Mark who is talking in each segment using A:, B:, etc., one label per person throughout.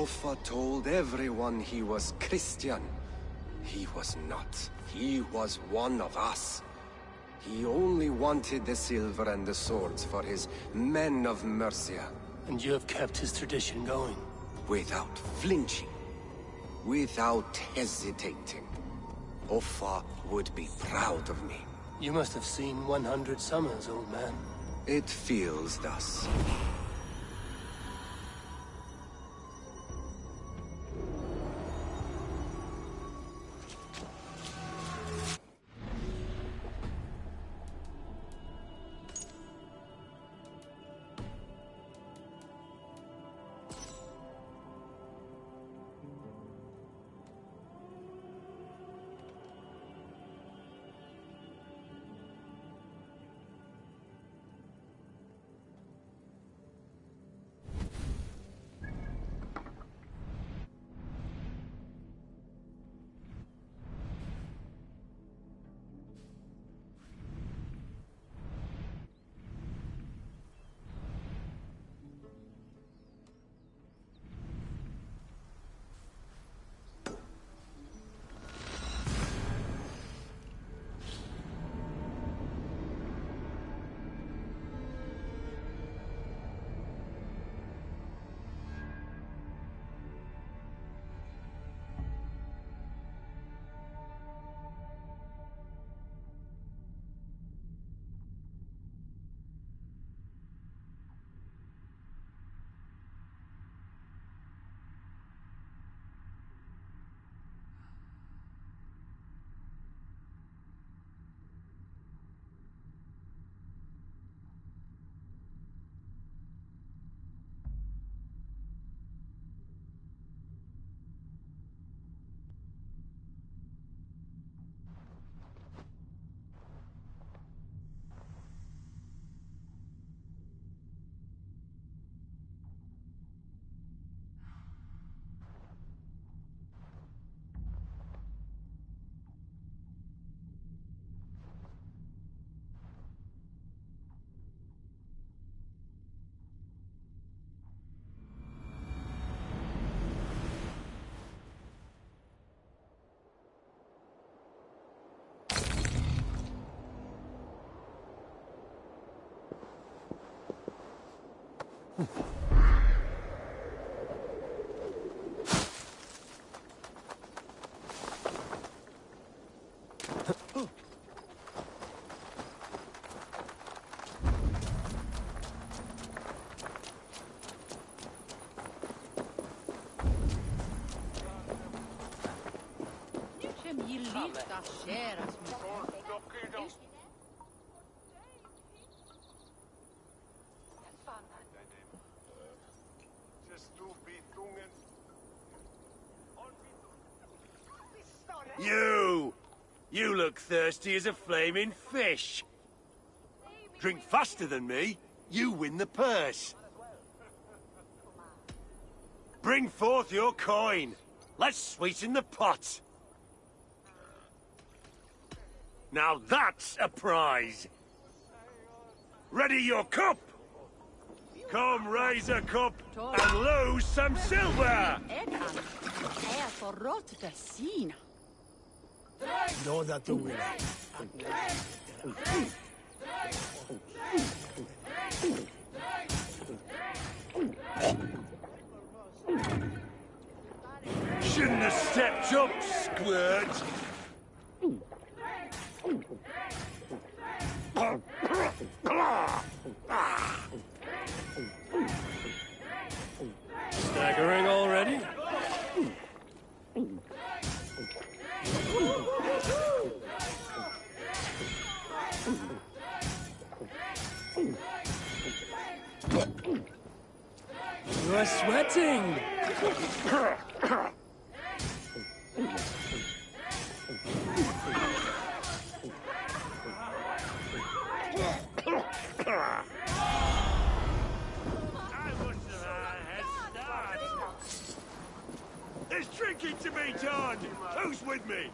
A: Offa told everyone he was Christian. He was not. He was one of us. He only wanted the silver and the swords for his men of Mercia.
B: And you have kept his tradition going.
A: Without flinching. Without hesitating. Offa would be proud of me.
B: You must have seen 100 summers, old man.
A: It feels thus.
C: You look thirsty as a flaming fish. Drink faster than me, you win the purse. Bring forth your coin. Let's sweeten the pot. Now that's a prize. Ready your cup. Come raise a cup and lose some silver.
D: No, that the winner.
C: Shouldn't have stepped up, squirt.
B: Staggering already? You are sweating!
C: There's drinking to be done! Who's with me?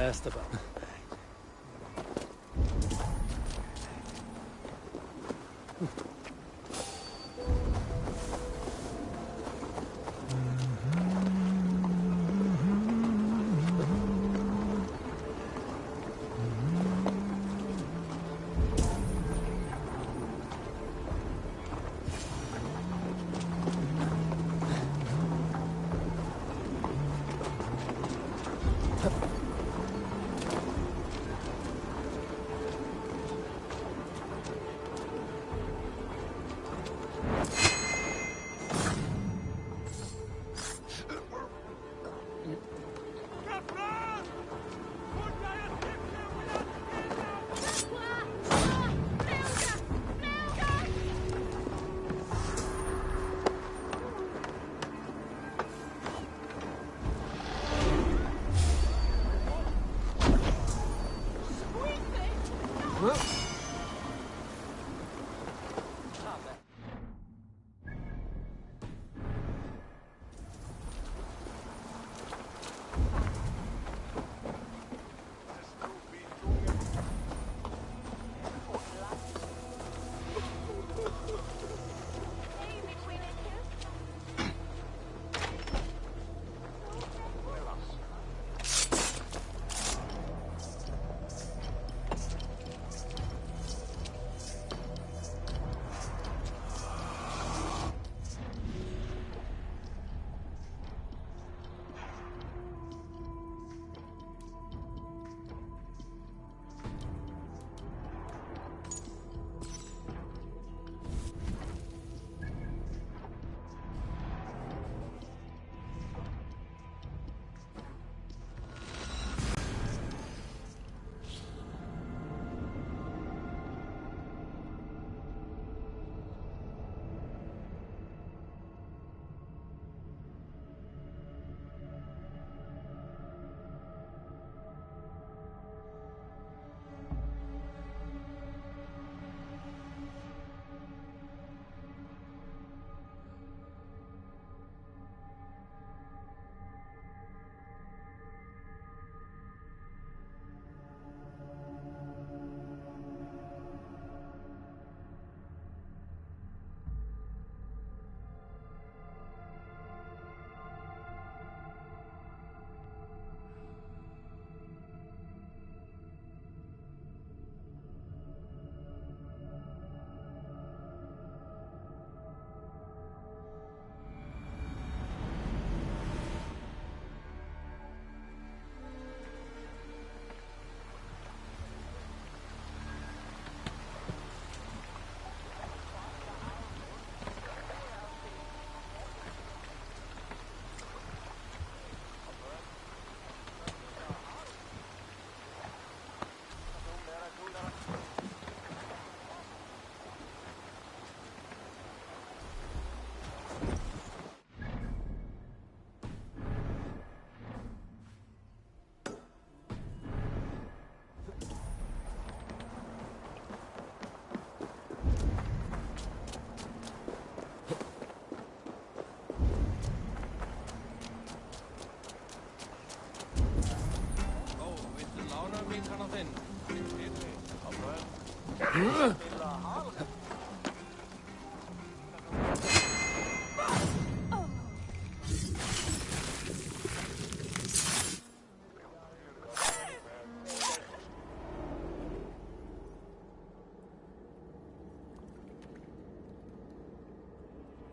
B: Cast about.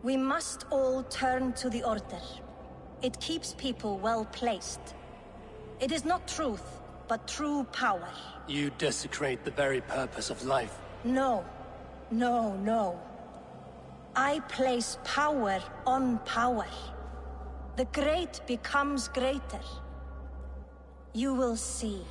E: We must all turn to the Order. It keeps people well placed. It is not truth, but true power.
B: You desecrate the very purpose of life.
E: No. No, no. I place power on power. The great becomes greater. You will see.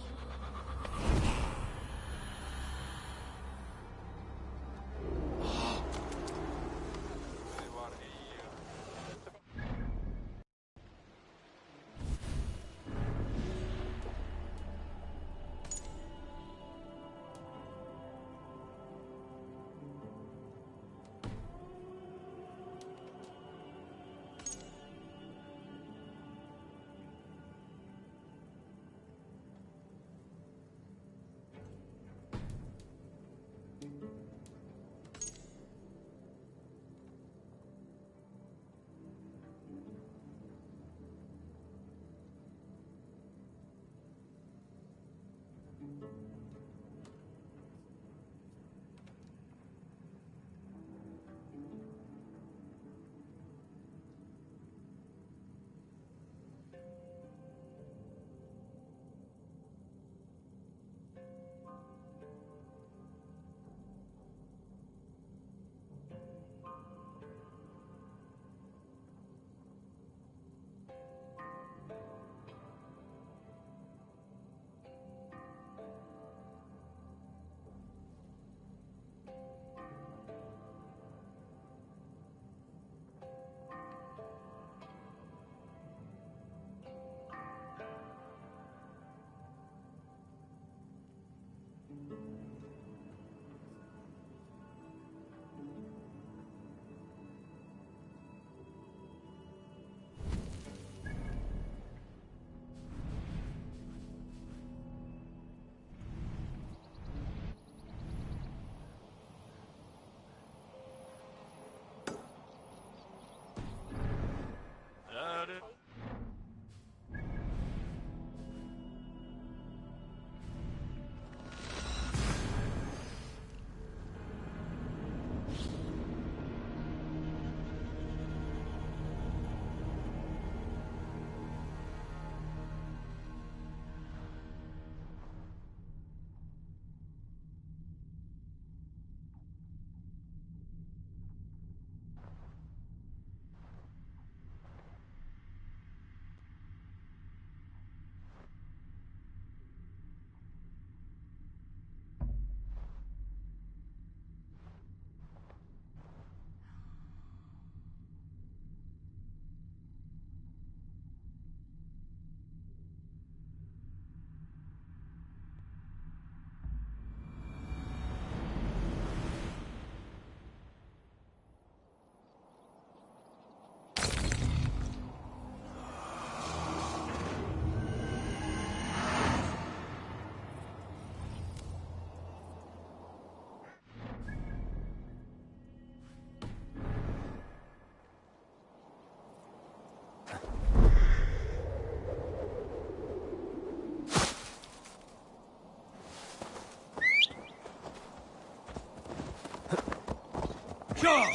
C: Sure!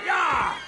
C: Yeah!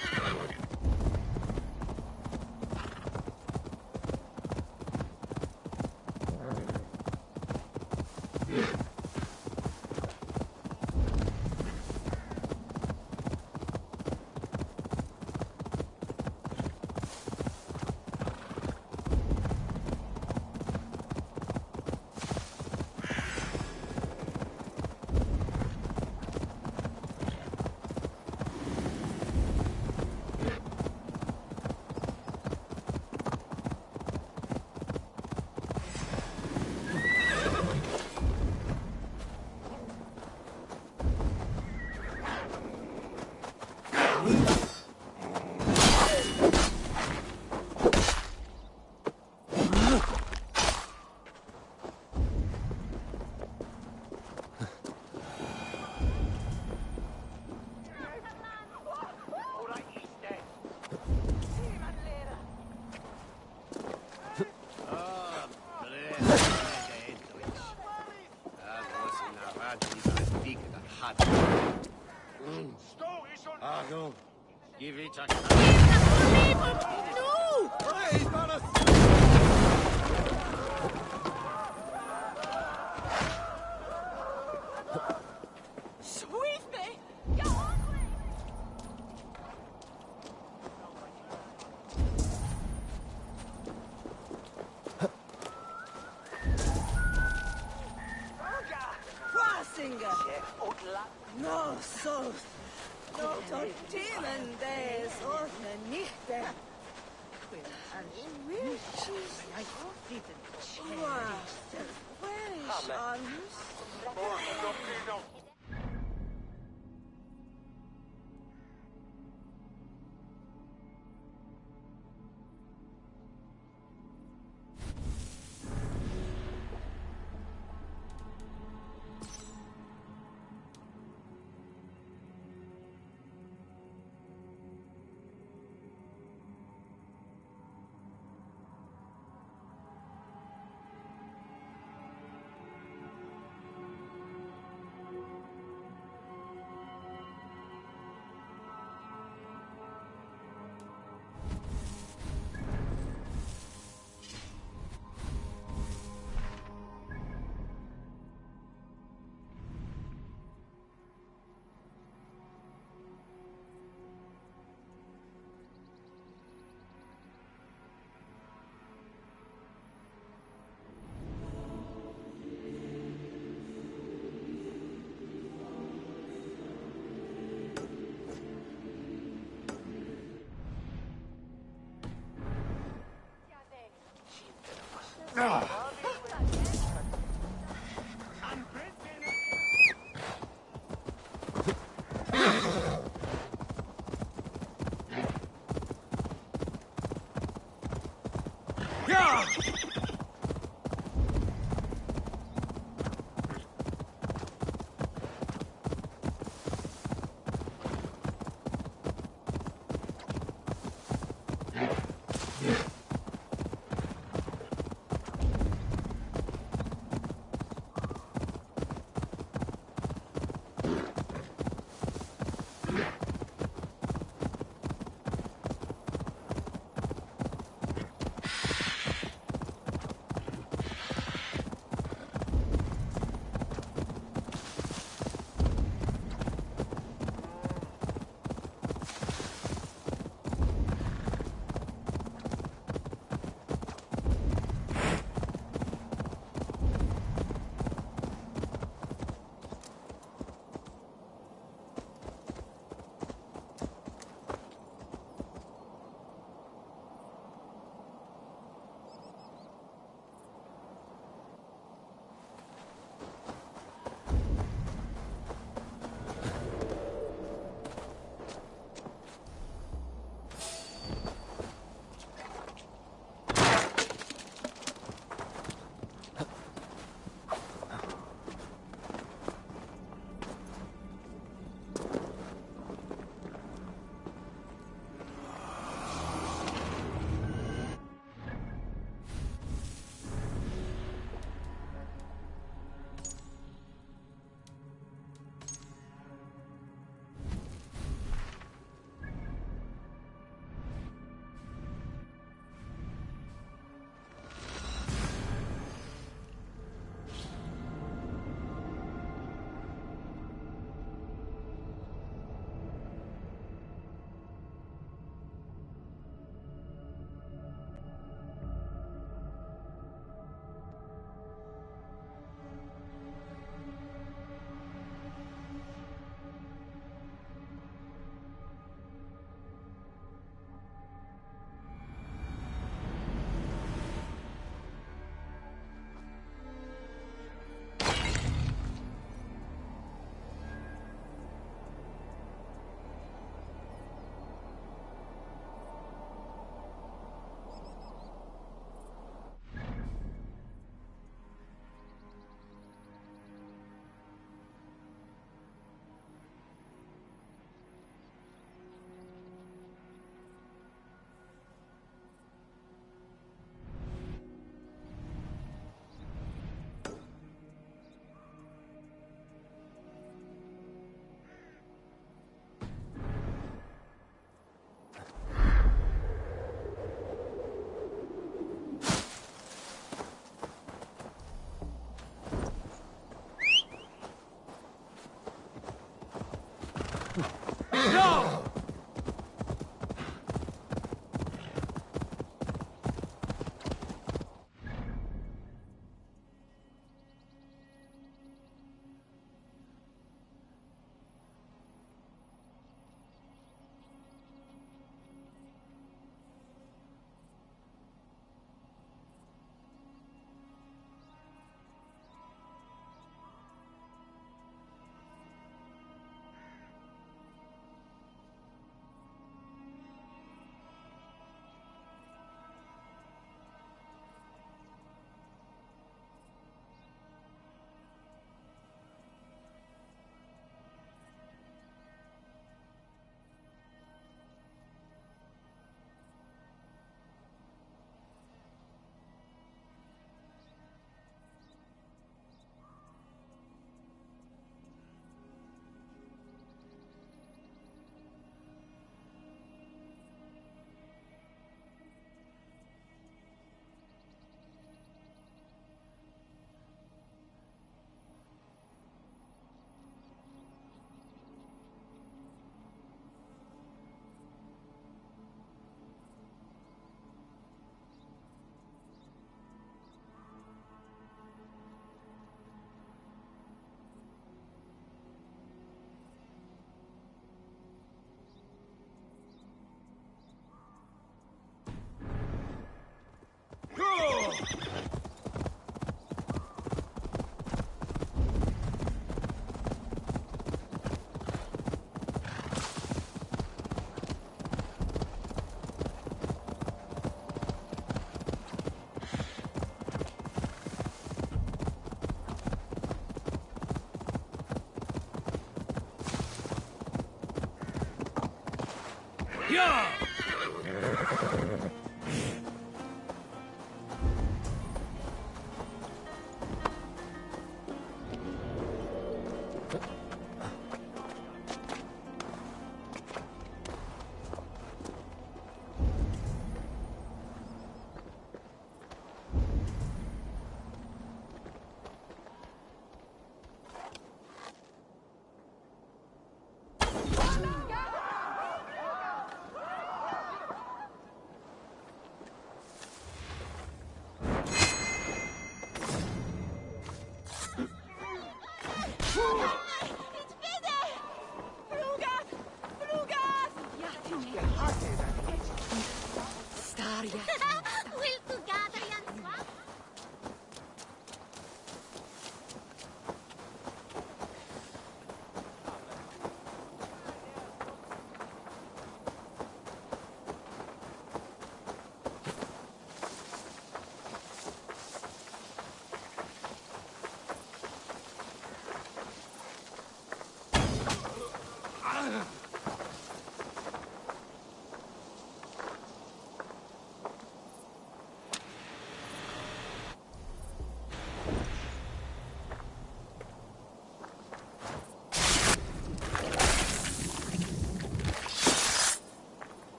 F: Cargo. Give it a
G: No!
C: Hey, he's got us!
G: Sweet me! Go on! Quasinger! No, so. No, Tortimen de Sorte Nichte. Wishes. Where is
C: No! Yeah!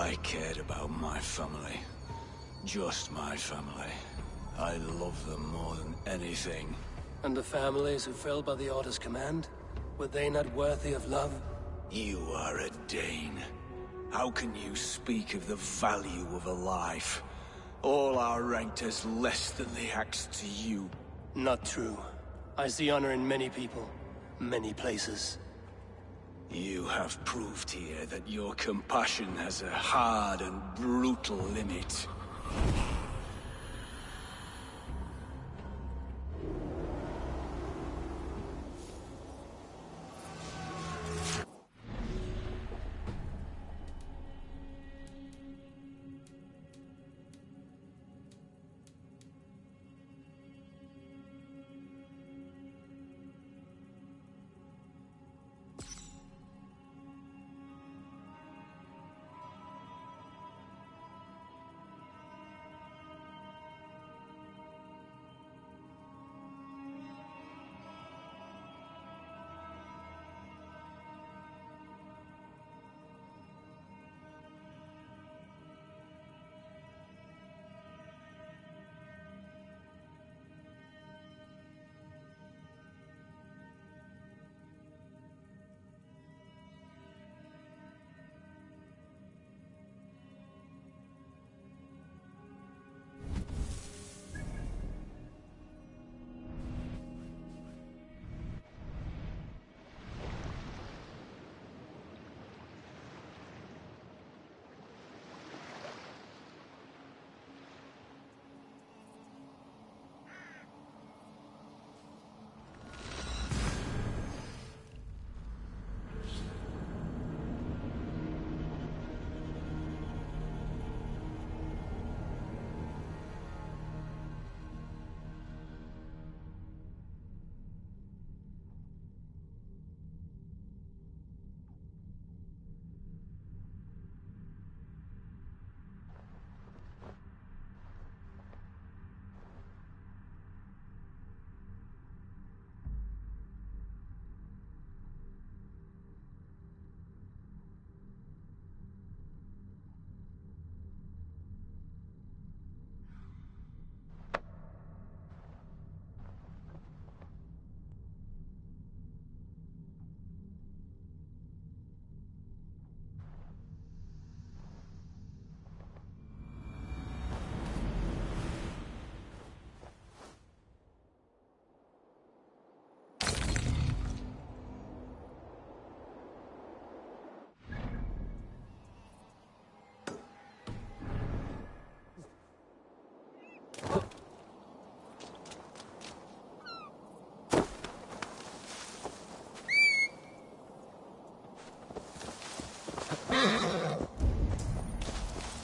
H: I cared about my family. Just my family. I love them more than anything.
B: And the families who fell by the Order's command? Were they not worthy of love?
H: You are a Dane. How can you speak of the value of a life? All are ranked as less than the axe to you.
B: Not true. I see honor in many people, many places.
H: You have proved here that your compassion has a hard and brutal limit.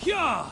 B: Yeah!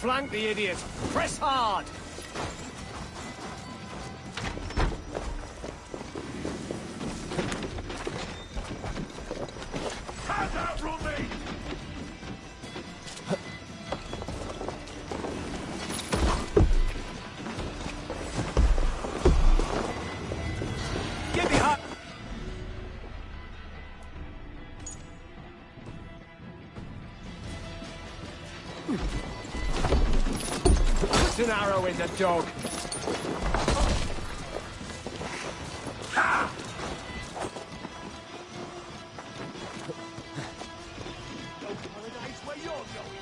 C: Flank the idiot! Press hard! Hands out from me! Get behind! Put an arrow in the dog. Ha! No paradise where you're going.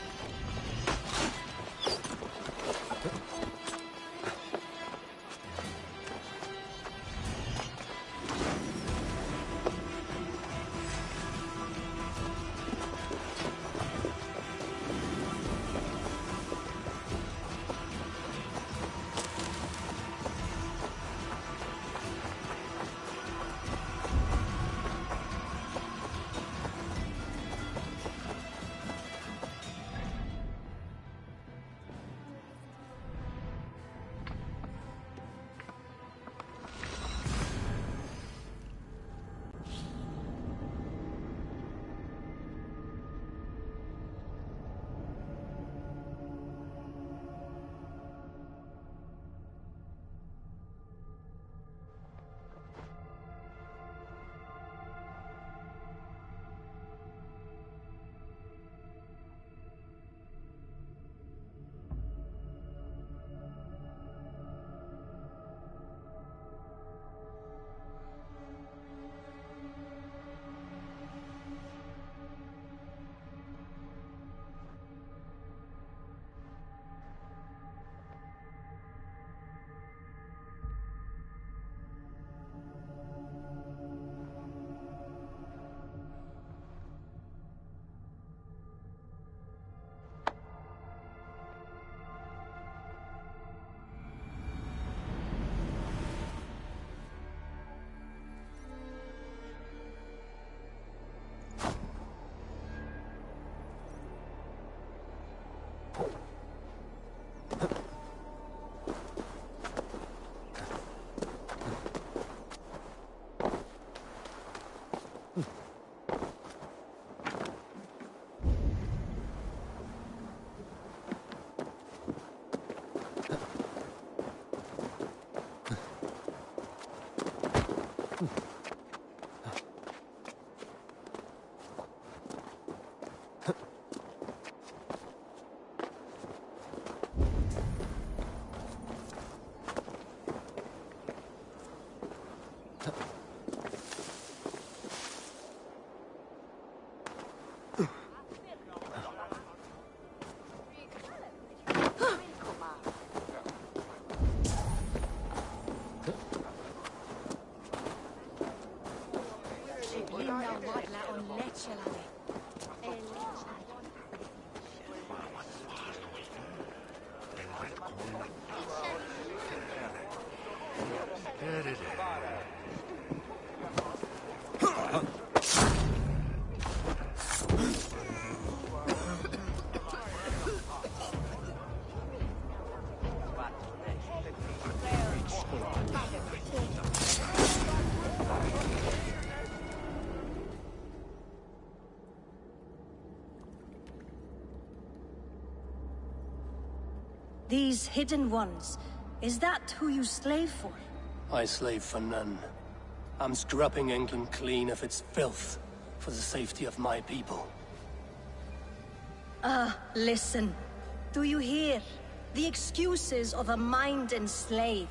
E: These hidden ones, is that who you slave for?
B: I slave for none. I'm scrubbing England clean of its filth for the safety of my people.
E: Listen. Do you hear? The excuses of a mind enslaved.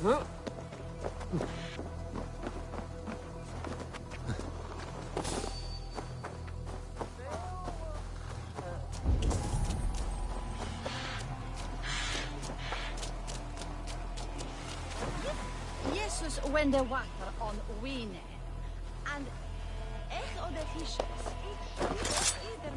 G: Jesus when the water on Wine and echo the fishes. Either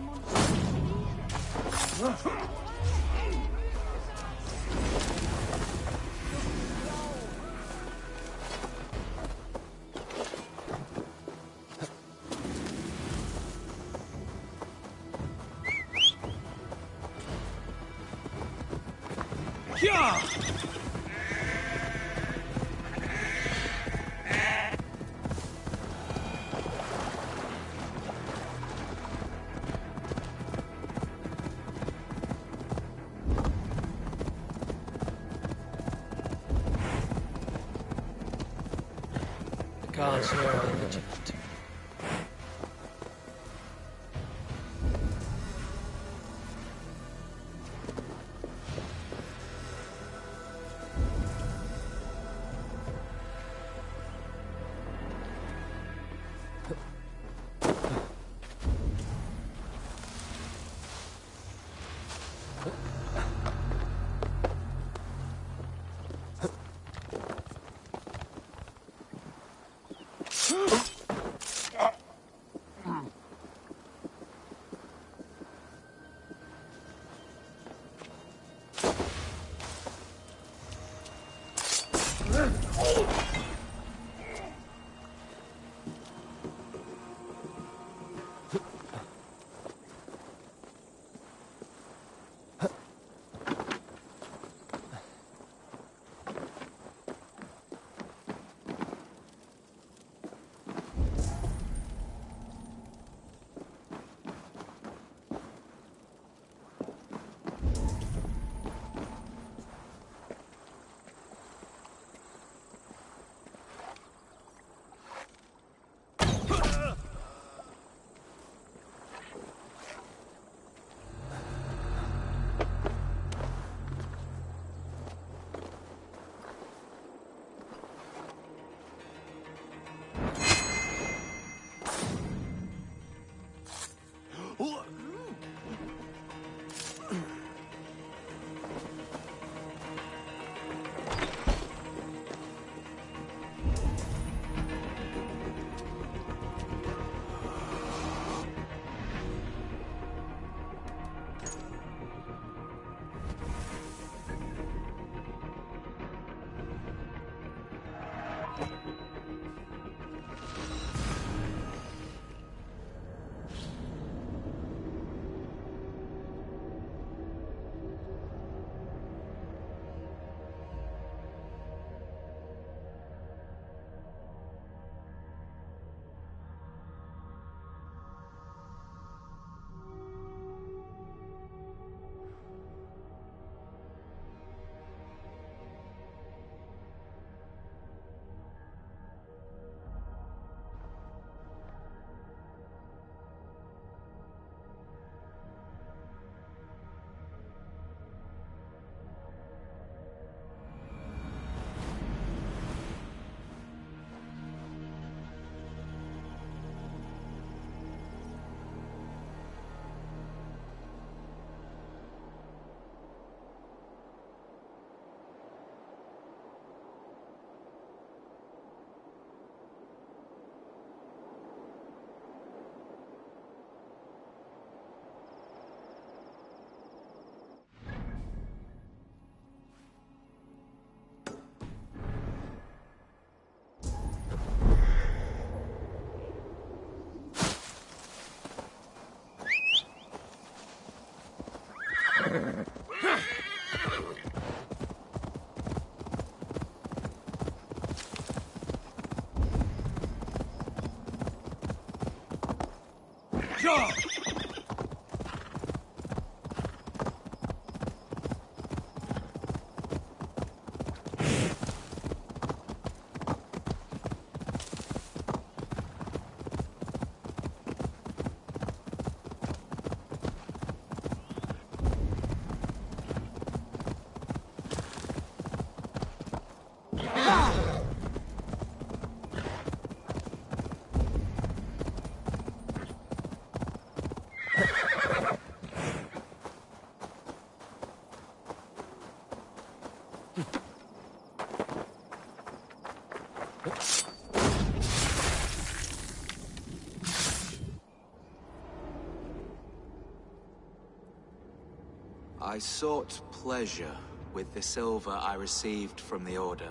B: Can't swear on the chat.
I: I sought pleasure with the silver I received from the Order.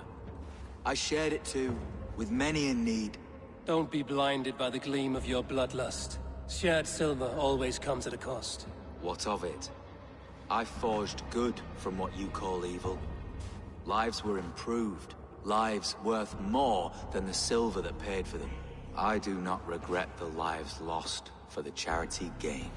I: I shared it too, with many in need.
B: Don't be blinded by the gleam of your bloodlust. Shared silver always comes at a cost.
I: What of it? I forged good from what you call evil. Lives were improved. Lives worth more than the silver that paid for them. I do not regret the lives lost for the charity gained.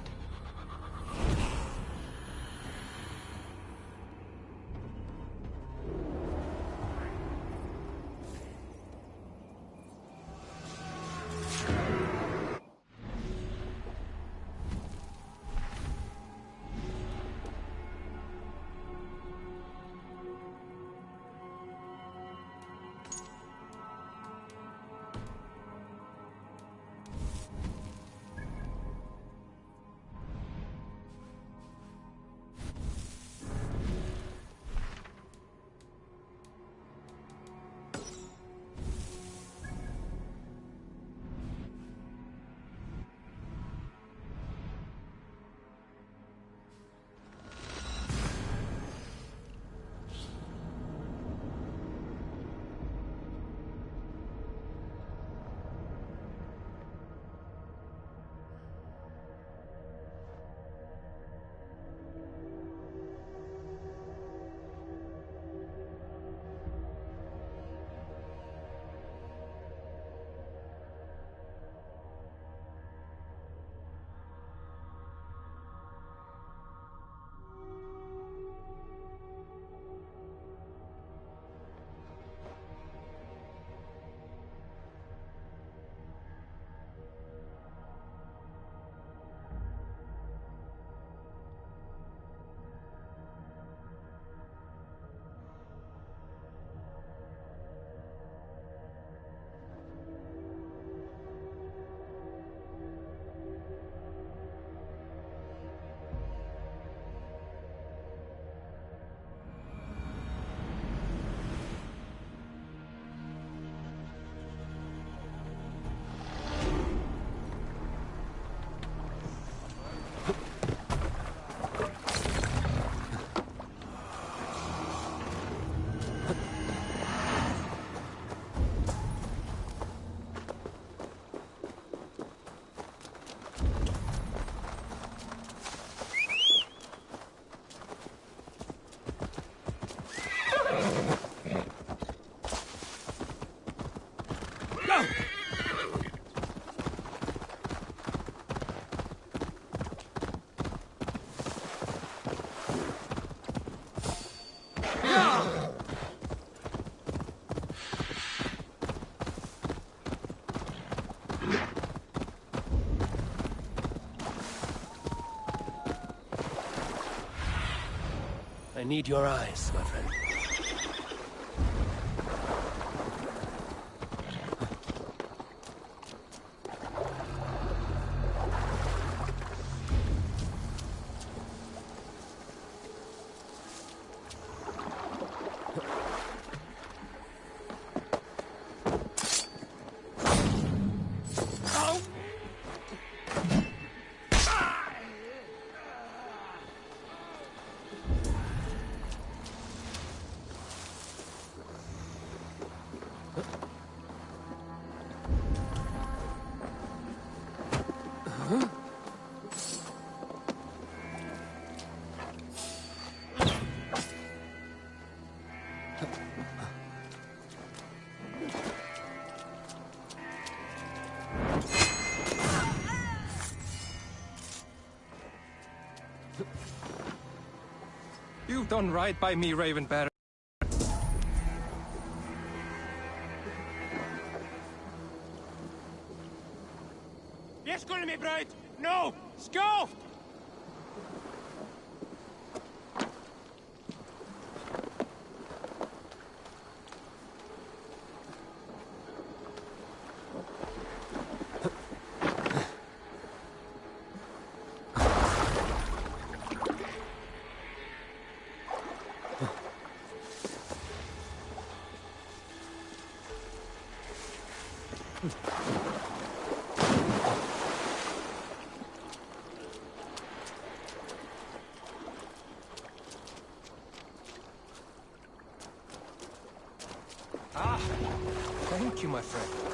B: I need your eyes, my friend.
J: You've done right by me, Ravenbearer.
C: Björskule mig bröd! No! Skål!
J: Ah, thank you, my friend.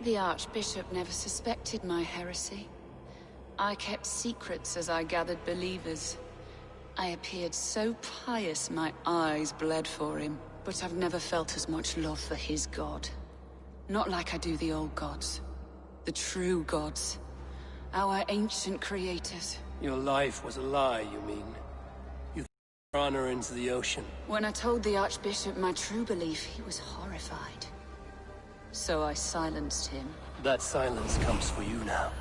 K: the Archbishop never suspected my heresy. I kept secrets as I gathered believers. I appeared so pious my eyes bled for him. But I've never felt as much love for his god. Not like I do the old gods. The true gods. Our ancient creators.
B: Your life was a lie, you mean? You threw honor into the ocean.
K: When I told the Archbishop my true belief, he was horrified. So I silenced him.
B: That silence comes for you now.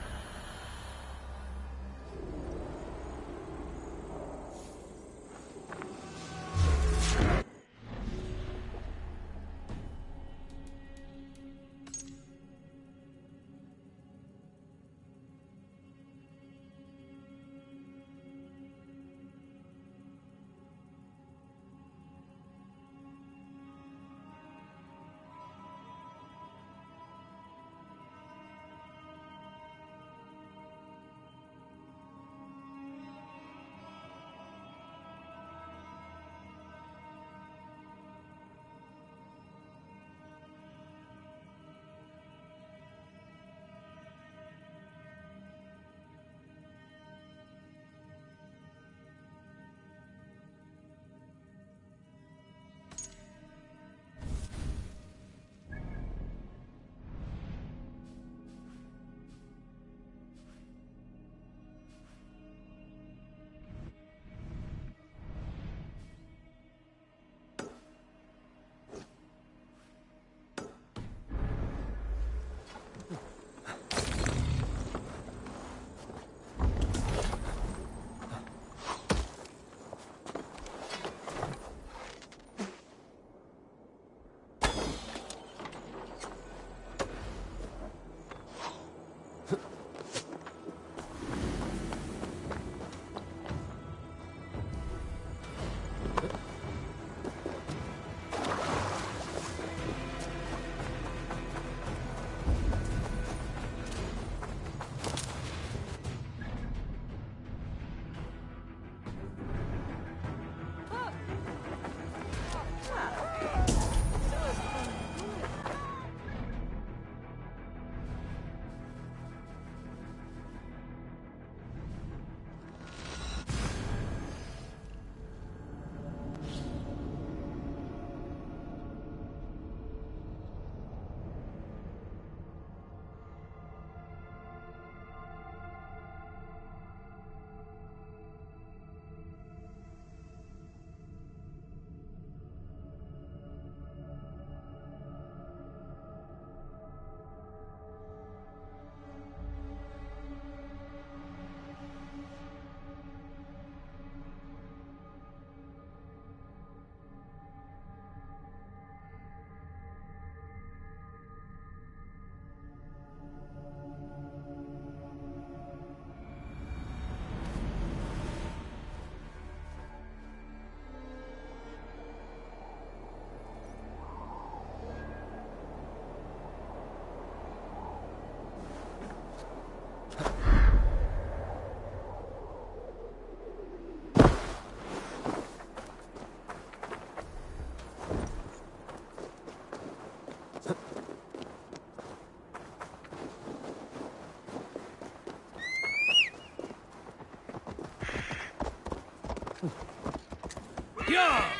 C: Yeah!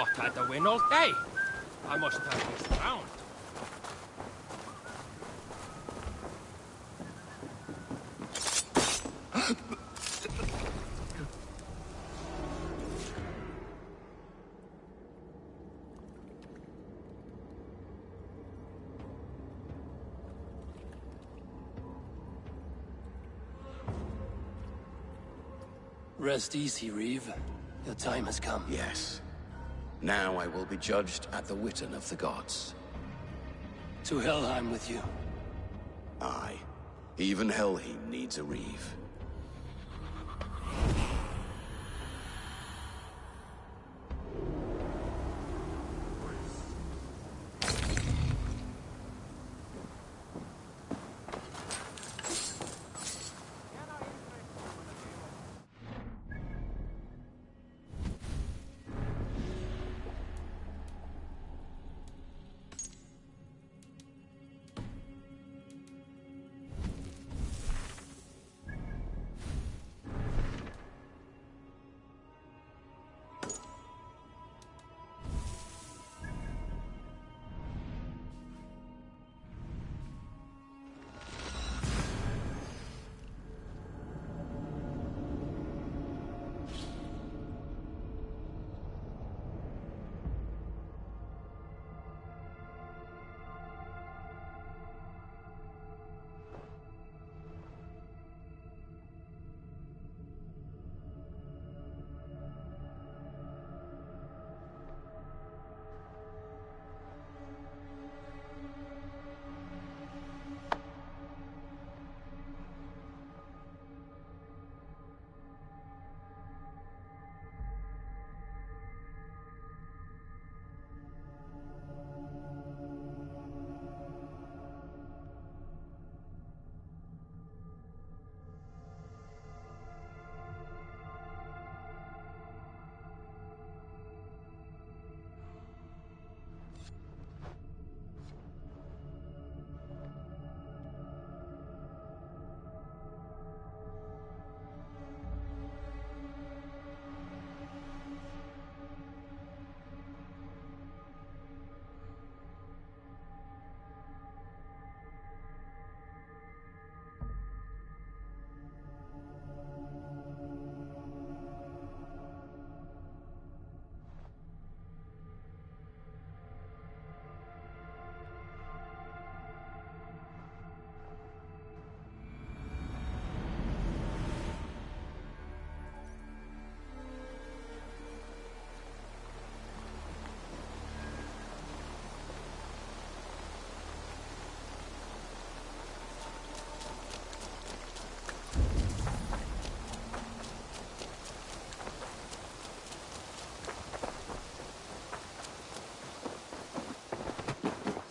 J: not had the win all day. I must turn this round.
B: Rest easy, Reeve. Your time has come.
L: Yes. Now I will be judged at the Witten of the gods.
B: To Helheim with you.
L: Aye. Even Helheim needs a Reeve.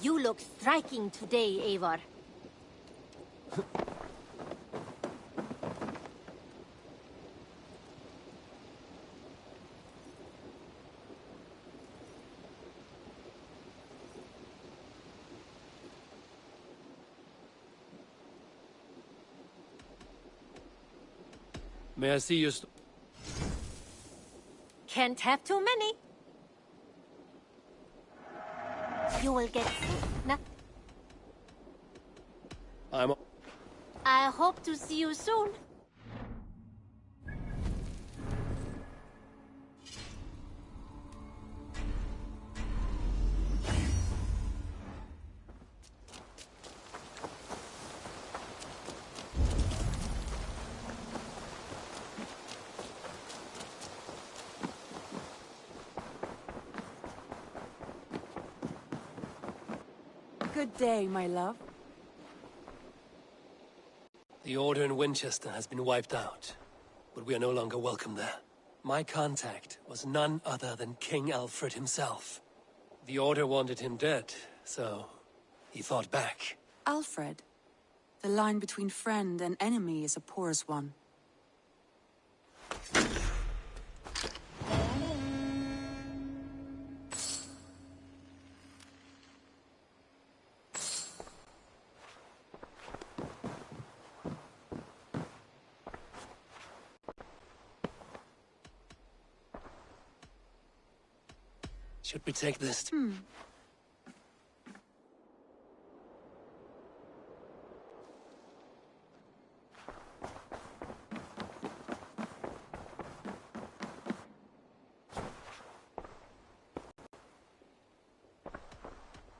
M: You look striking today, Eivor.
B: May I see your
M: Can't have too many. You will get sick. I hope to see you soon.
N: Good day, my love.
B: The Order in Winchester has been wiped out, but we are no longer welcome there. My contact was none other than King Alfred himself. The Order wanted him dead, so he fought back.
N: Alfred? The line between friend and enemy is a porous one.
B: Should we take this?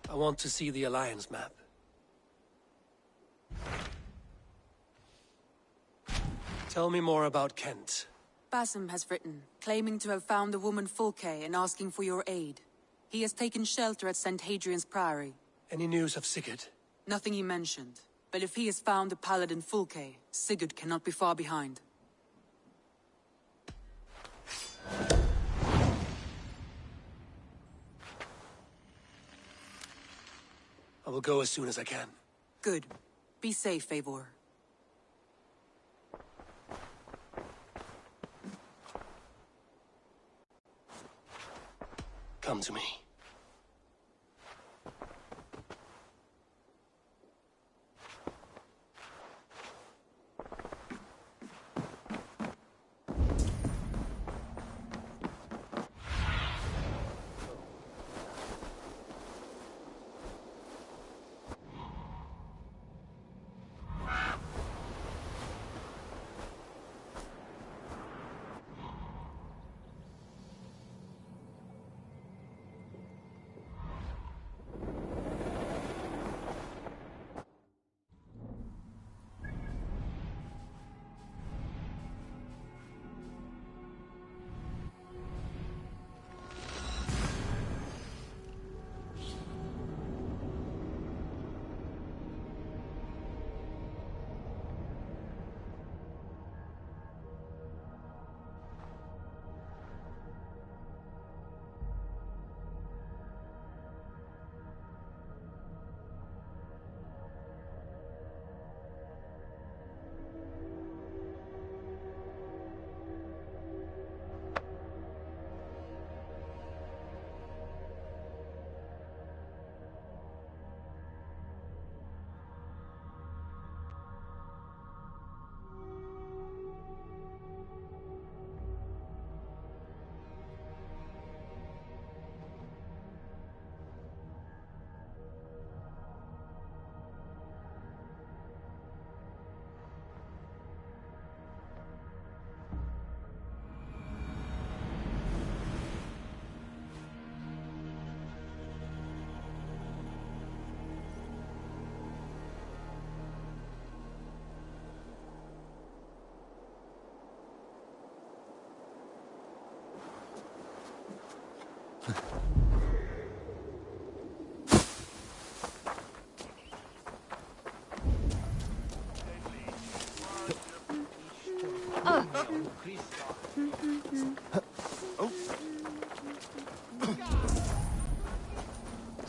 B: I want to see the Alliance map. Tell me more about Kent.
N: Basim has written, claiming to have found the woman Fulke and asking for your aid. He has taken shelter at St. Hadrian's Priory.
B: Any news of Sigurd?
N: Nothing he mentioned. But if he has found the paladin Fulke, Sigurd cannot be far behind.
B: I will go as soon as I can.
N: Good. Be safe, Eivor.
B: Come to me.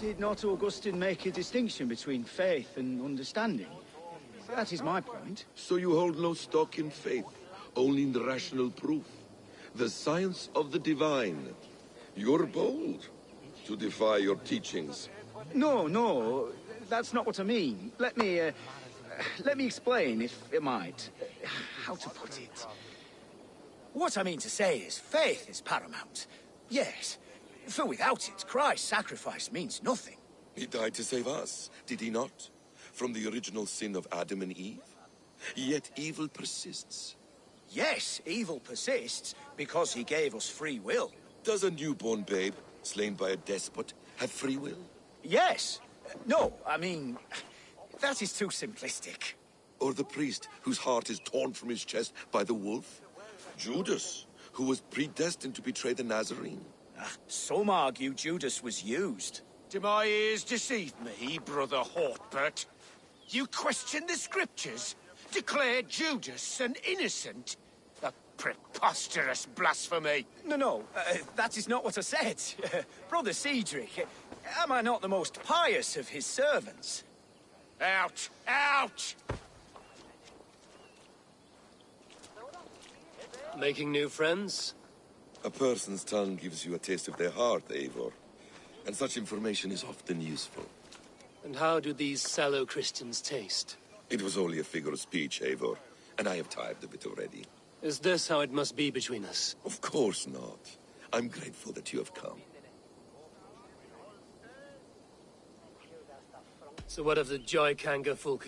O: Did not Augustine make a distinction between faith and understanding? That is my point.
P: So you hold no stock in faith, only in the rational proof. The science of the divine. You're bold to defy your teachings.
O: No, that's not what I mean. Let me explain, if I might. How to put it? What I mean to say is, faith is paramount. Yes, for without it, Christ's sacrifice means nothing.
P: He died to save us, did he not? From the original sin of Adam and Eve? Yet evil persists.
O: Yes, evil persists because he gave us free will.
P: Does a newborn babe, slain by a despot, have free will?
O: Yes. No, I mean, that is too simplistic.
P: Or the priest whose heart is torn from his chest by the wolf? Judas, who was predestined to betray the Nazarene?
O: Some argue Judas was used.
C: Do my ears deceive me, Brother Hortbert? You question the scriptures? Declare Judas an innocent? A preposterous blasphemy!
O: No, that is not what I said. Brother Cedric, am I not the most pious of his servants?
C: Out! Out!
B: Making new friends?
P: A person's tongue gives you a taste of their heart, Eivor. And such information is often useful.
B: And how do these sallow Christians taste?
P: It was only a figure of speech, Eivor, and I have tired of it already.
B: Is this how it must be between us?
P: Of course not. I'm grateful that you have come.
B: So what of the Joy Kanga Fulke?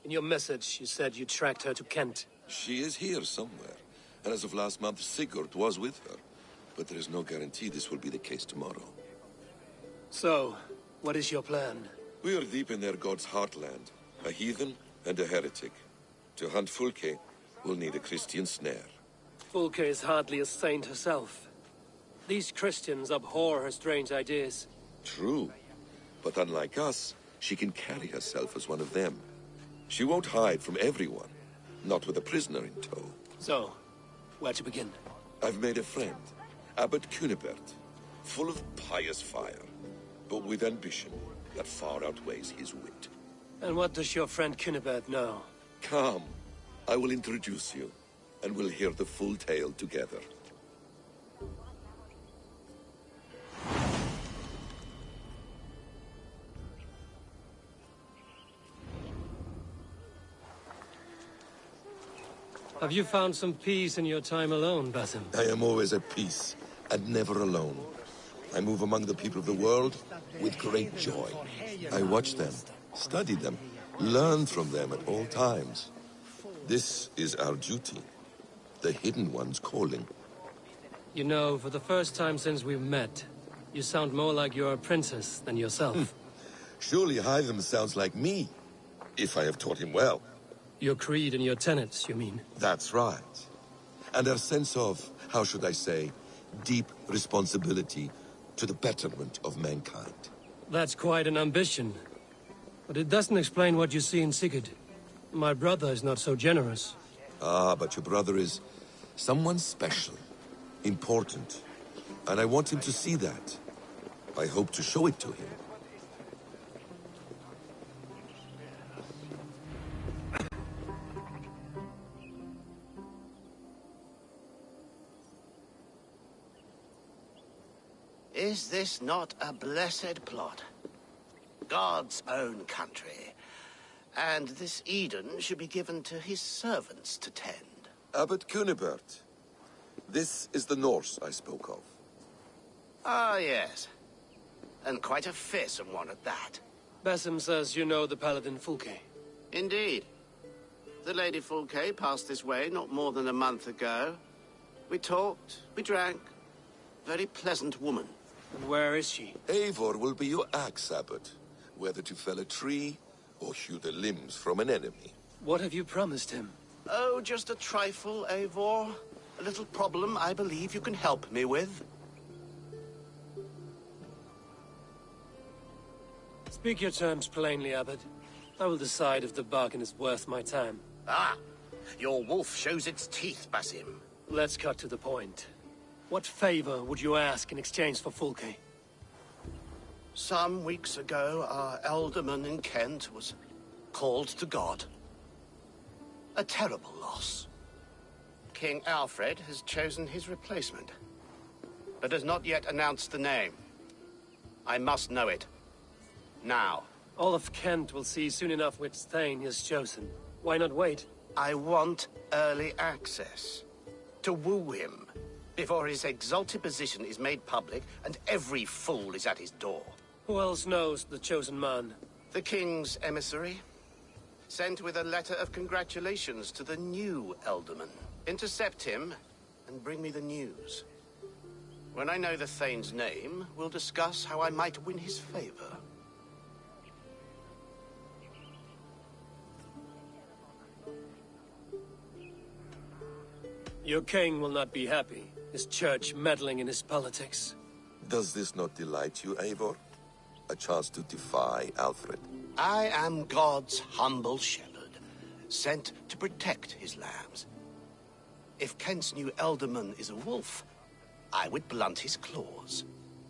B: In your message, you said you tracked her to Kent.
P: She is here somewhere, and as of last month, Sigurd was with her. But there is no guarantee this will be the case tomorrow.
B: So, what is your plan?
P: We are deep in their god's heartland, a heathen and a heretic. To hunt Fulke, we'll need a Christian snare.
B: Fulke is hardly a saint herself. These Christians abhor her strange ideas.
P: True, but unlike us, she can carry herself as one of them. She won't hide from everyone, not with a prisoner in tow.
B: So, where to begin?
P: I've made a friend, Abbot Cunibert, full of pious fire, but with ambition that far outweighs his wit.
B: And what does your friend Cunibert know?
P: Come, I will introduce you, and we'll hear the full tale together.
B: Have you found some peace in your time alone, Basim?
P: I am always at peace, and never alone. I move among the people of the world with great joy. I watch them, study them, learn from them at all times. This is our duty, the Hidden One's calling.
B: You know, for the first time since we've met, you sound more like you're a princess than yourself.
P: Surely Hytham sounds like me, if I have taught him well.
B: Your creed and your tenets, you mean?
P: That's right. And our sense of, how should I say, deep responsibility to the betterment of mankind.
B: That's quite an ambition. But it doesn't explain what you see in Sigurd. My brother is not so generous.
P: Ah, but your brother is someone special, important. And I want him to see that. I hope to show it to him.
C: Is this not a blessed plot? God's own country. And this Eden should be given to his servants to tend.
P: Abbot Cunibert. This is the Norse I spoke of.
C: Ah, yes. And quite a fearsome one at that.
B: Basim says you know the paladin Fulke.
C: Indeed. The Lady Fulke passed this way not more than a month ago. We talked, we drank. Very pleasant woman.
B: And where is she?
P: Eivor will be your axe, Abbot. Whether to fell a tree or hew the limbs from an enemy.
B: What have you promised him?
C: Oh, just a trifle, Eivor. A little problem I believe you can help me with.
B: Speak your terms plainly, Abbot. I will decide if the bargain is worth my time.
C: Ah! Your wolf shows its teeth, Basim.
B: Let's cut to the point. What favor would you ask in exchange for Fulke?
C: Some weeks ago, our alderman in Kent was called to God. A terrible loss. King Alfred has chosen his replacement, but has not yet announced the name. I must know it. Now.
B: All of Kent will see soon enough which Thane he has chosen. Why not wait?
C: I want early access. To woo him, before his exalted position is made public and every fool is at his door.
B: Who else knows the chosen man?
C: The king's emissary. Sent with a letter of congratulations to the new alderman. Intercept him and bring me the news. When I know the Thane's name, we'll discuss how I might win his favor.
B: Your king will not be happy. His church meddling in his politics.
P: Does this not delight you, Eivor? A chance to defy Alfred?
C: I am God's humble shepherd, sent to protect his lambs. If Kent's new alderman is a wolf, I would blunt his claws.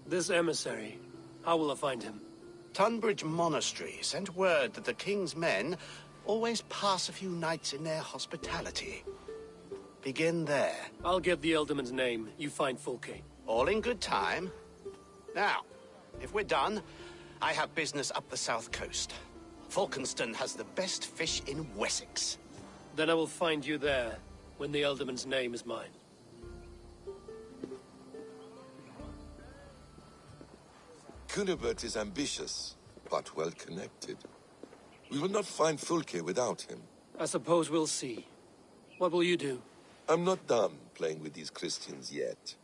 B: This emissary, how will I find him?
C: Tunbridge Monastery sent word that the king's men always pass a few nights in their hospitality. Begin there.
B: I'll get the alderman's name. You find Fulke.
C: All in good time. Now, if we're done, I have business up the south coast. Falkenston has the best fish in Wessex.
B: Then I will find you there, when the alderman's name is mine.
P: Cunibert is ambitious, but well-connected. We will not find Fulke without him.
B: I suppose we'll see. What will you do?
P: I'm not done playing with these Christians yet.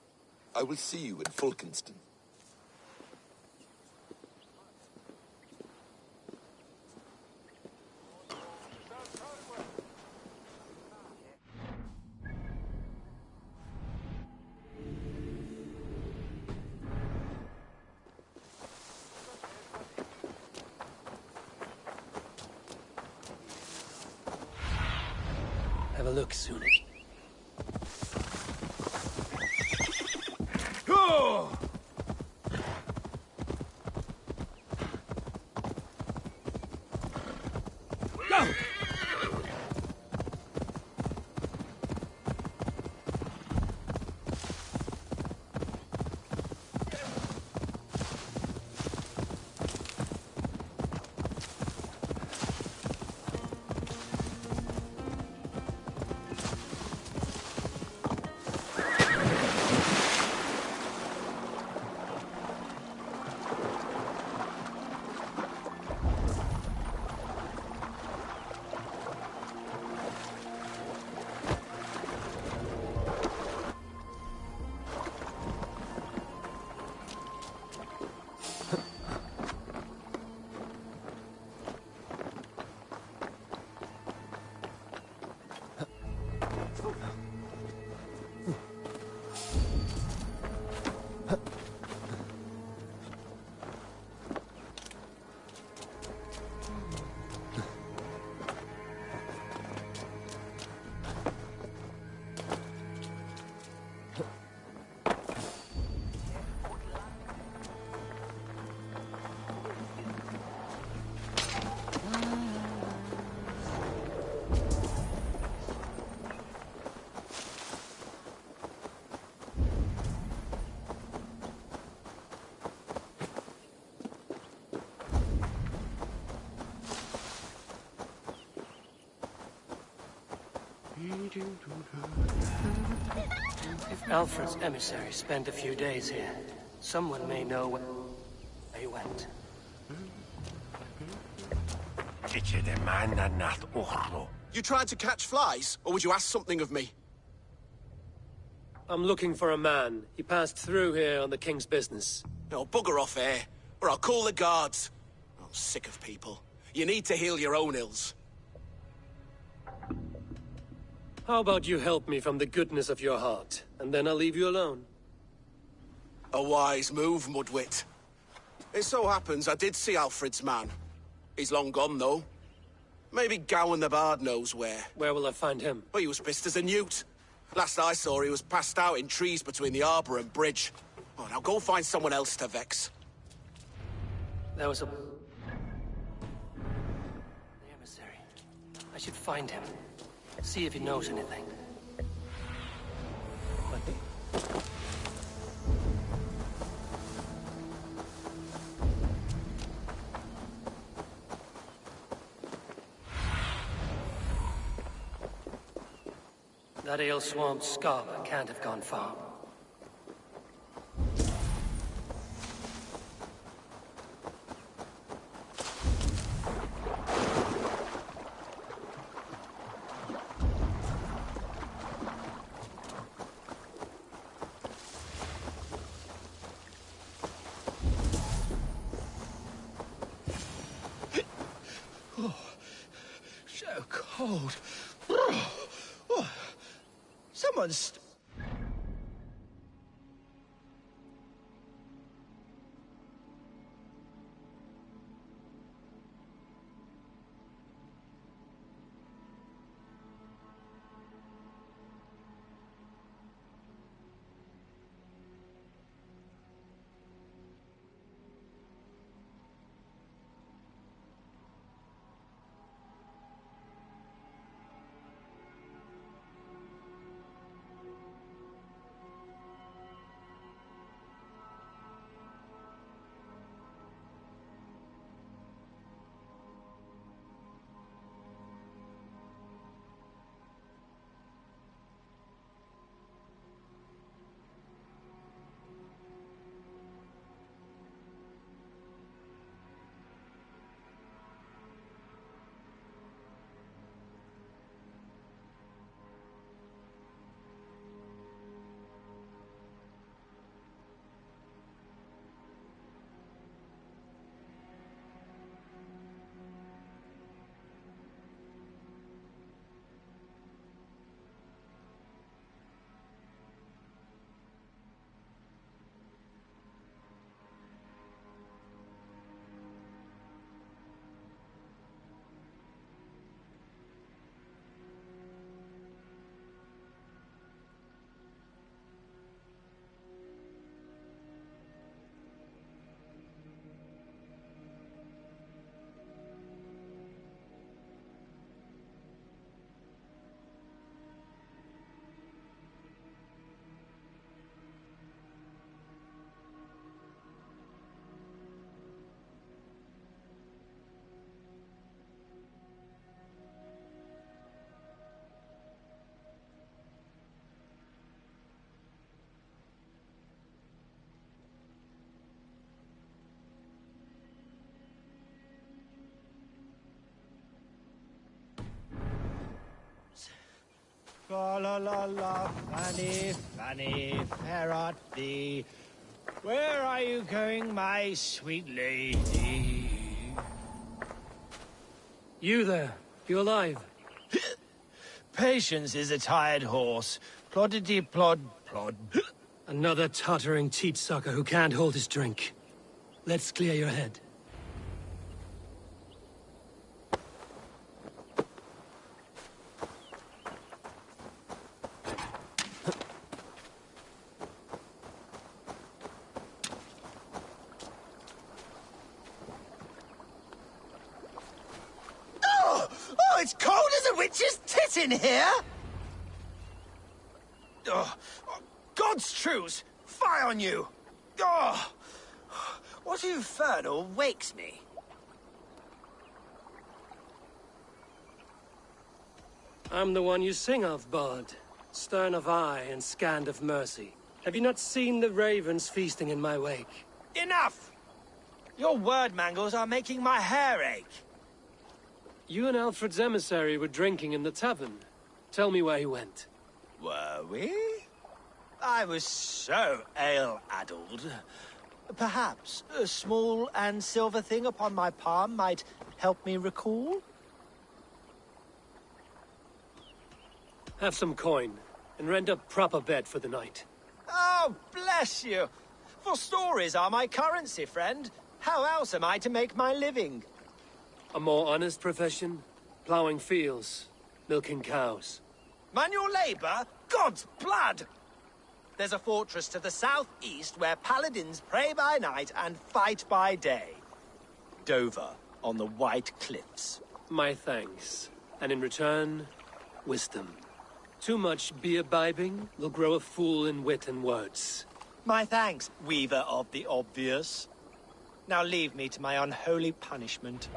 P: I will see you in Fulkenston.
B: Have a look soon. If Alfred's emissaries spent a few days here, someone may know where they went.
C: You trying to catch flies, or would you ask something of me?
B: I'm looking for a man. He passed through here on the king's business.
C: No, bugger off here, or I'll call the guards. I'm sick of people. You need to heal your own ills.
B: How about you help me from the goodness of your heart, and then I'll leave you alone?
C: A wise move, Mudwit. It so happens I did see Alfred's man. He's long gone, though. Maybe Gowan the Bard knows where.
B: Where will I find him?
C: Well, he was pissed as a newt. Last I saw, he was passed out in trees between the arbor and bridge. Oh, now go find someone else to vex.
B: There was a... The emissary. I should find him. See if he knows anything. That ale-swamped scholar can't have gone far.
O: So cold. Someone's...
D: Fa la la la, Fanny, Fanny, fair art thee. Where are you going, my sweet lady?
B: You there, you alive?
D: Patience is a tired horse. Ploddity plod plod.
B: Another tottering teat sucker who can't hold his drink. Let's clear your head.
D: Oh, it's cold as a witch's tit in here! Oh, God's truce! Fie on you! Oh, what infernal wakes me?
B: I'm the one you sing of, Bard. Stern of eye and scant of mercy. Have you not seen the ravens feasting in my wake?
D: Enough! Your word mangles are making my hair ache.
B: You and Alfred's emissary were drinking in the tavern. Tell me where he went.
D: Were we? I was so ale-addled. Perhaps a small and silver thing upon my palm might help me recall?
B: Have some coin, and rent a proper bed for the night.
D: Oh, bless you! For stories are my currency, friend. How else am I to make my living?
B: A more honest profession? Plowing fields, milking cows.
D: Manual labor? God's blood! There's a fortress to the southeast where paladins pray by night and fight by day. Dover, on the White Cliffs.
B: My thanks. And in return, wisdom. Too much beer-bibbing will grow a fool in wit and words.
D: My thanks, weaver of the obvious. Now leave me to my unholy punishment.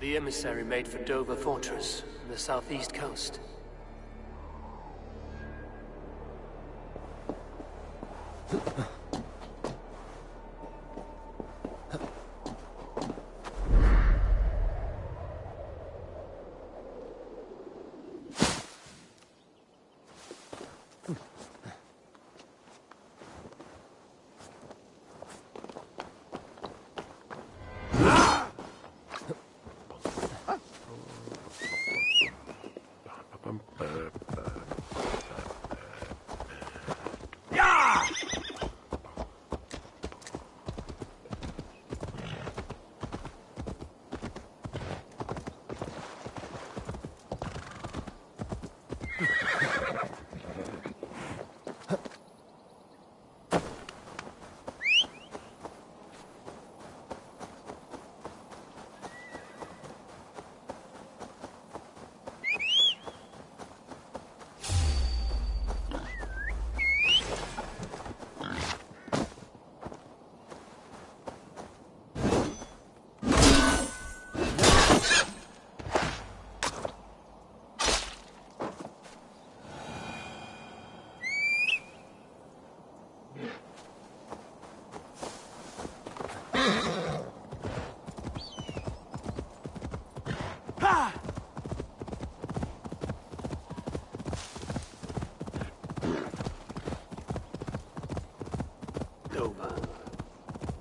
B: The emissary made for Dover Fortress, on the southeast coast.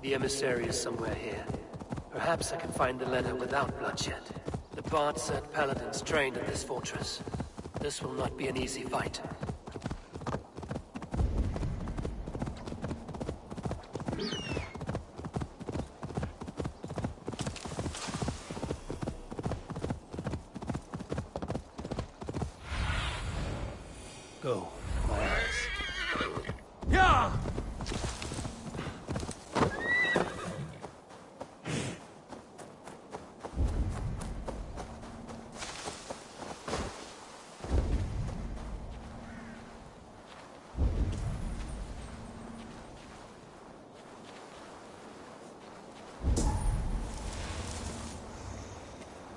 B: The emissary is somewhere here. Perhaps I can find the letter without bloodshed. The Bard said paladins trained at this fortress. This will not be an easy fight. Go, my eyes.
H: Yeah!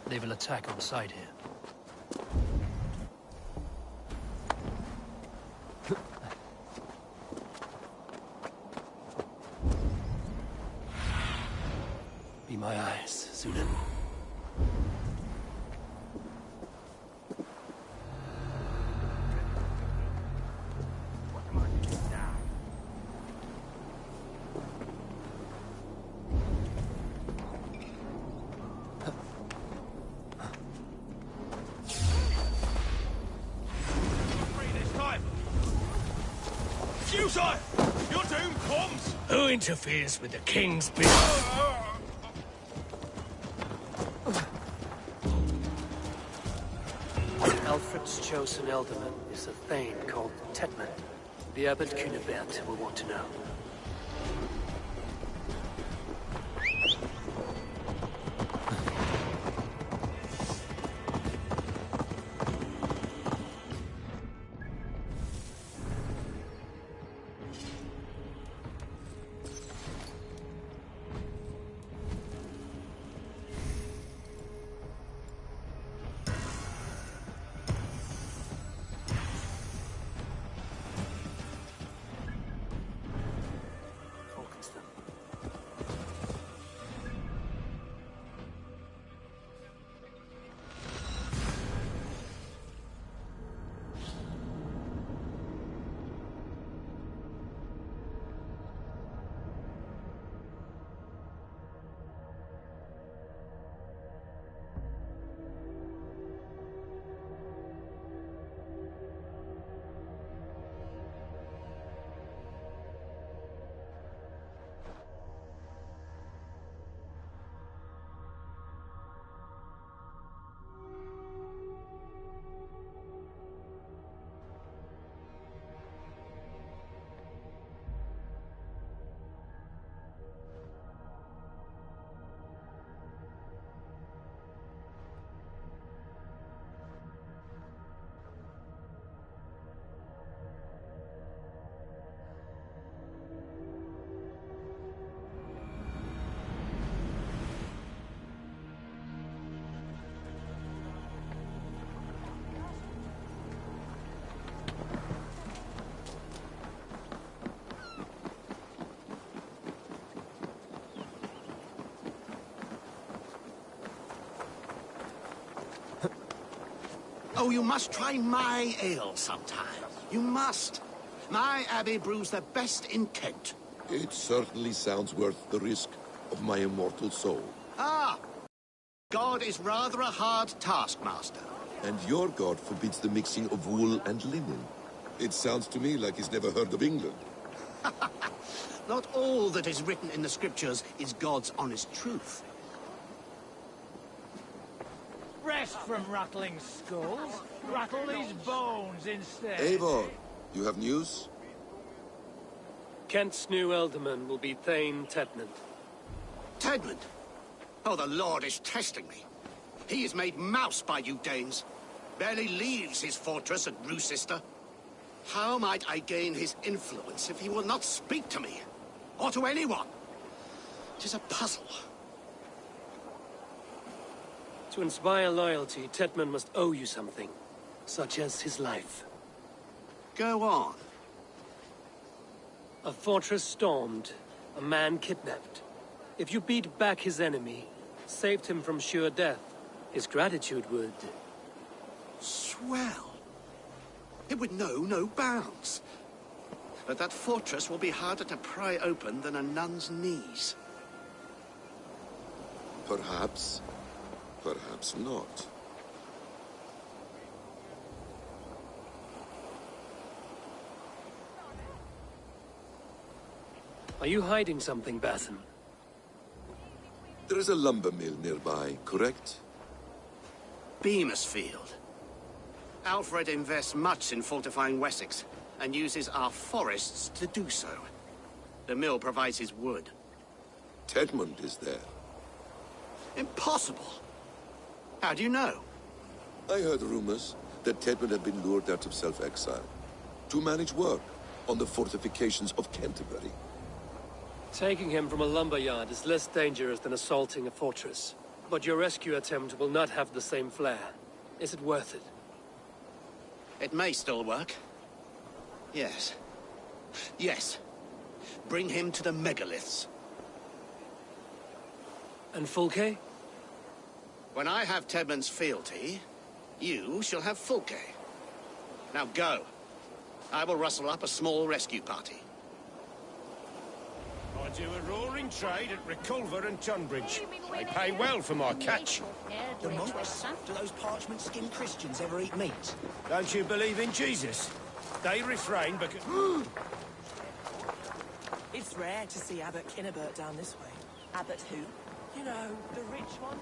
B: They will attack on sight here. Be my eyes, Sunan.
H: Futile! Your doom comes!
D: Who interferes with the king's business?
B: Alfred's chosen elderman is a thane called Tetman. The Abbot Cunibert will want to know.
C: Oh, you must try my ale sometime. You must. My abbey brews the best in Kent.
P: It certainly sounds worth the risk of my immortal soul.
C: Ah! God is rather a hard taskmaster.
P: And your god forbids the mixing of wool and linen. It sounds to me like he's never heard of England.
C: Not all that is written in the scriptures is God's honest truth.
D: Rest from rattling skulls. Rattle these bones instead.
P: Eivor, you have news?
B: Kent's new elderman will be Thane Tetman.
C: Tedmund? Oh, the Lord is testing me. He is made mouse by you Danes. Barely leaves his fortress at Roosister. How might I gain his influence if he will not speak to me? Or to anyone? 'Tis a puzzle.
B: To inspire loyalty, Tetman must owe you something, such as his life.
C: Go on.
B: A fortress stormed, a man kidnapped. If you beat back his enemy, saved him from sure death, his gratitude would...
C: Swell. It would know no bounds. But that fortress will be harder to pry open than a nun's knees.
P: Perhaps. Perhaps not.
B: Are you hiding something, Basim?
P: There is a lumber mill nearby, correct?
C: Beamisfield. Alfred invests much in fortifying Wessex, and uses our forests to do so. The mill provides his wood.
P: Tedmund is there.
C: Impossible! How do you know?
P: I heard rumors that Tedmund had been lured out of self-exile to manage work on the fortifications of Canterbury.
B: Taking him from a lumberyard is less dangerous than assaulting a fortress. But your rescue attempt will not have the same flair. Is it worth it?
C: It may still work. Yes. Yes. Bring him to the megaliths.
B: And Fulke?
C: When I have Tedmund's fealty, you shall have Fulke. Now go. I will rustle up a small rescue party.
F: I do a roaring trade at Reculver and Tunbridge. They pay well for my catch.
D: The monks? Do those parchment-skinned Christians ever eat meat?
F: Don't you believe in Jesus? They refrain because...
Q: It's rare to see Abbot Kinnebert down this way. Abbot who? You know, the rich one?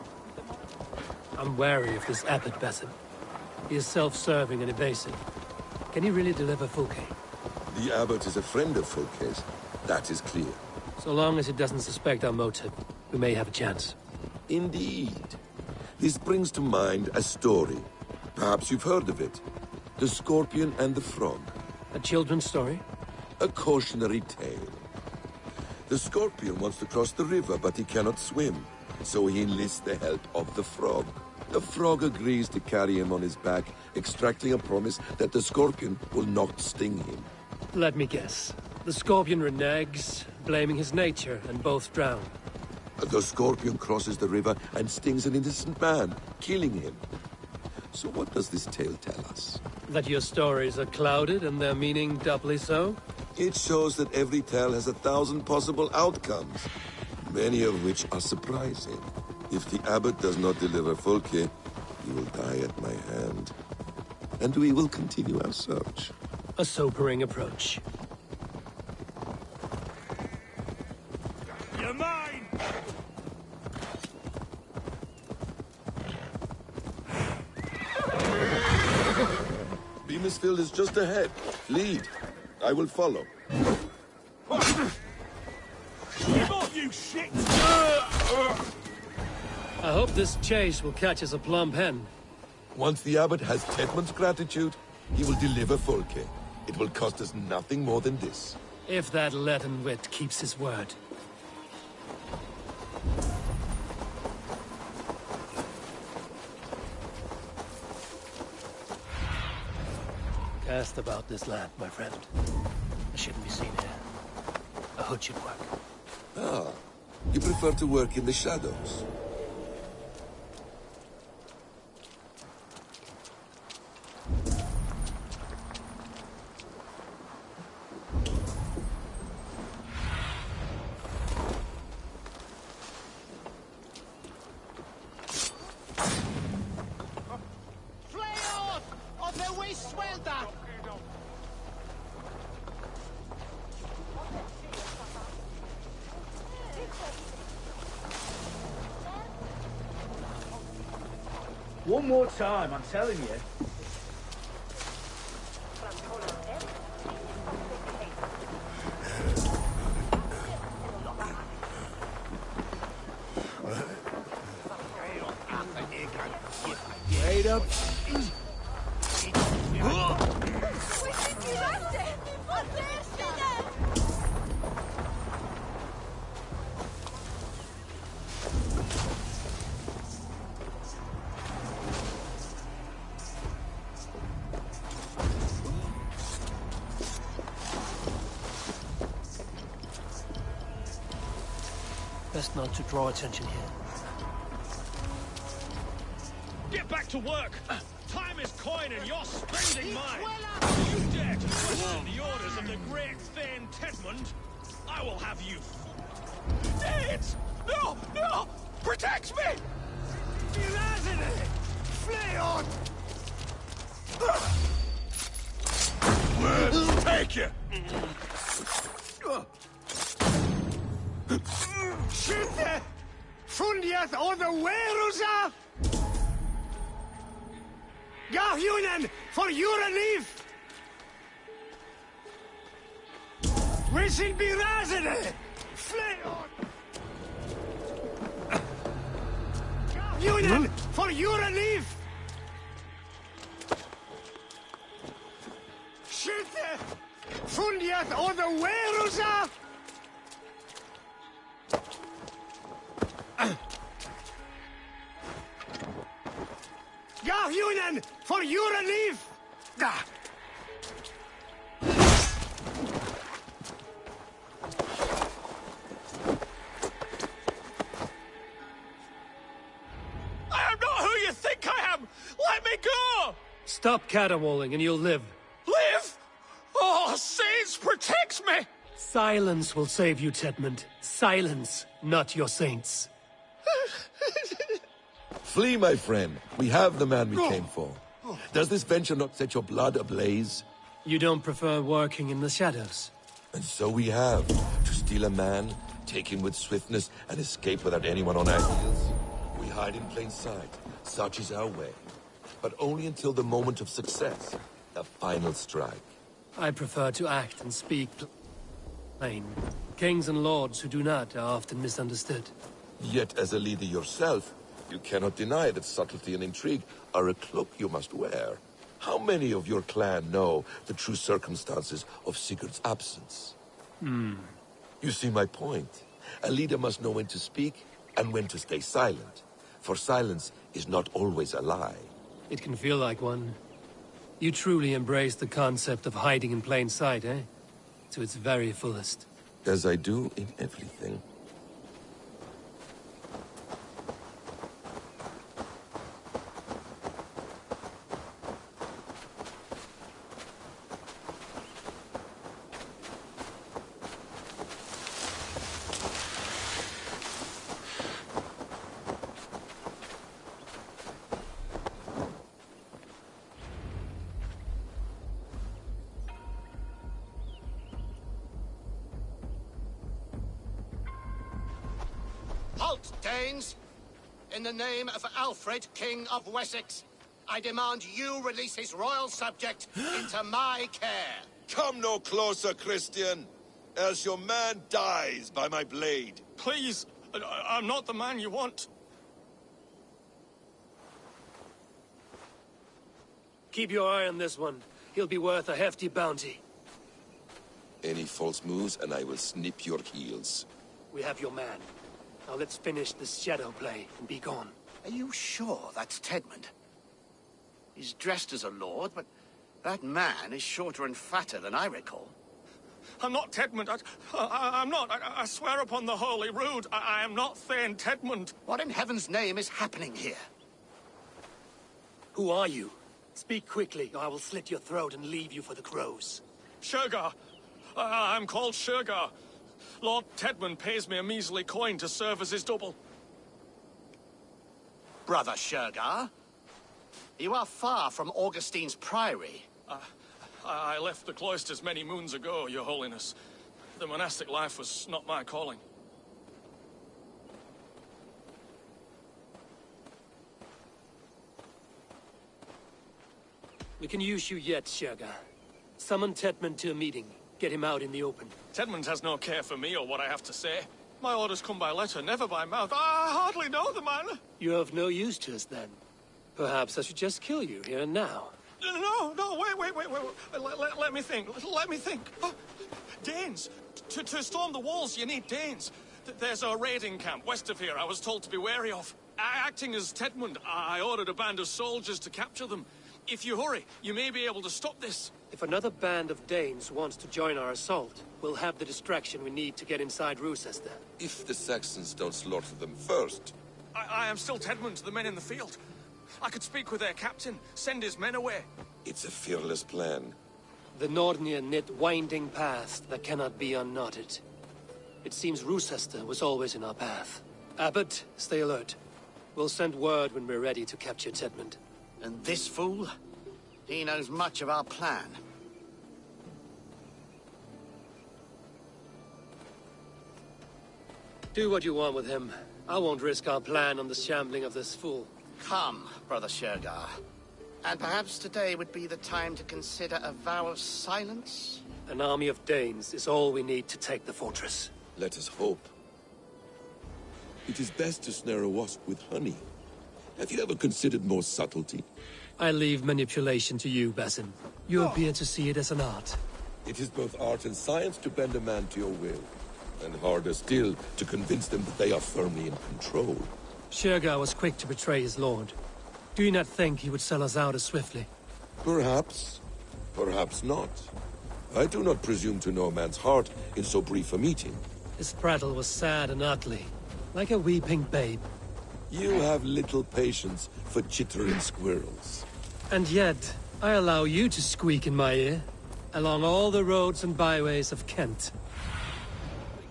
B: I'm wary of this abbot, Basim. He is self-serving and evasive. Can he really deliver Fulke?
P: The abbot is a friend of Fulke's. That is clear.
B: So long as he doesn't suspect our motive, we may have a chance.
P: Indeed. This brings to mind a story. Perhaps you've heard of it. The Scorpion and the Frog.
B: A children's story?
P: A cautionary tale. The Scorpion wants to cross the river, but he cannot swim. So he enlists the help of the Frog. The Frog agrees to carry him on his back, extracting a promise that the Scorpion will not sting him.
B: Let me guess. The Scorpion reneges, blaming his nature, and both drown.
P: The Scorpion crosses the river and stings an innocent man, killing him. So what does this tale tell us?
B: That your stories are clouded and their meaning doubly so?
P: It shows that every tale has 1,000 possible outcomes, many of which are surprising. If the abbot does not deliver Fulke, he will die at my hand. And we will continue our search.
B: A sobering approach.
F: You're mine!
P: Beamisfield is just ahead. Lead. I will follow.
F: Give off, you shit!
B: I hope this chase will catch us a plump hen.
P: Once the abbot has Tedmund's gratitude, he will deliver Fulke. It will cost us nothing more than this.
B: If that leaden wit keeps his word. Cast about this land, my friend. I shouldn't be seen here. A hood should work.
P: Ah, you prefer to work in the shadows.
O: One more time, I'm telling you.
F: Wait up.
B: Best not to draw attention here.
F: Get back to work! Time is this coin and you're spending mine! You dare to question the orders of the great Thane Tedmund? I will have you... Danes! No! No! Protect me! Flee on! We'll take you!
R: Skytte! Fundiet og the Werusa! Gahjunen for your life! We should be razene! Flee on! Gahjunen for your life! Skytte! Fundiet og the Werusa! Gahjunen for your life!
F: I am not who you think I am! Let me go!
B: Stop caterwauling and you'll live.
F: Live? Oh, saints, protect me!
B: Silence will save you, Tedmund. Silence, not your saints.
P: Flee, my friend. We have the man we came for. Does this venture not set your blood ablaze?
B: You don't prefer working in the shadows?
P: And so we have. To steal a man, take him with swiftness, and escape without anyone on our heels. We hide in plain sight. Such is our way. But only until the moment of success. The final strike.
B: I prefer to act and speak plain. Kings and lords who do not are often misunderstood.
P: Yet, as a leader yourself, you cannot deny that subtlety and intrigue are a cloak you must wear. How many of your clan know the true circumstances of Sigurd's absence? You see my point. A leader must know when to speak and when to stay silent. For silence is not always a lie.
B: It can feel like one. You truly embrace the concept of hiding in plain sight, eh? To its very fullest.
P: As I do in everything.
C: Halt, Danes! In the name of Alfred, King of Wessex, I demand you release his royal subject into my care.
P: Come no closer, Christian, else your man dies by my blade.
F: Please, I'm not the man you want.
B: Keep your eye on this one. He'll be worth a hefty bounty.
P: Any false moves and I will snip your heels.
B: We have your man. Now let's finish this shadow play and be gone.
C: Are you sure that's Tedmund? He's dressed as a lord, but that man is shorter and fatter than I recall.
F: I'm not Tedmund. I'm not. I swear upon the Holy Rood, I am not Thane Tedmund.
C: What in heaven's name is happening here?
B: Who are you? Speak quickly, or I will slit your throat and leave you for the crows.
F: Shergar. I'm called Shergar. Lord Tedmund pays me a measly coin to serve as his double.
C: Brother Shergar, you are far from Augustine's priory.
F: I left the cloisters many moons ago, Your Holiness. The monastic life was not my calling.
B: We can use you yet, Shergar. Summon Tedmund to a meeting. Get him out in the open.
F: Tedmund has no care for me or what I have to say. My orders come by letter, never by mouth. I hardly know the man.
B: You're of no use to us, then. Perhaps I should just kill you here and now.
F: No, wait. Let me think. Oh, Danes. To storm the walls, you need Danes. There's a raiding camp west of here I was told to be wary of. Acting as Tedmund, I ordered a band of soldiers to capture them. If you hurry, you may be able to stop this.
B: If another band of Danes wants to join our assault, we'll have the distraction we need to get inside Rochester.
P: If the Saxons don't slaughter them first.
F: I am still Tedmund to the men in the field. I could speak with their captain, send his men away.
P: It's a fearless plan.
B: The Nordnir knit winding paths that cannot be unknotted. It seems Roosester was always in our path. Abbot, stay alert. We'll send word when we're ready to capture Tedmund.
C: And this fool? He knows much of our plan.
B: Do what you want with him. I won't risk our plan on the shambling of this fool.
C: Come, Brother Shergar. And perhaps today would be the time to consider a vow of silence?
B: An army of Danes is all we need to take the fortress.
P: Let us hope. It is best to snare a wasp with honey. Have you ever considered more subtlety?
B: I leave manipulation to you, Basim. You appear to see it as an art.
P: It is both art and science to bend a man to your will. And harder still, to convince them that they are firmly in control.
B: Shergar was quick to betray his lord. Do you not think he would sell us out as swiftly?
P: Perhaps. Perhaps not. I do not presume to know a man's heart in so brief a meeting.
B: His prattle was sad and ugly, like a weeping babe.
P: You have little patience for chittering squirrels.
B: And yet, I allow you to squeak in my ear, along all the roads and byways of Kent.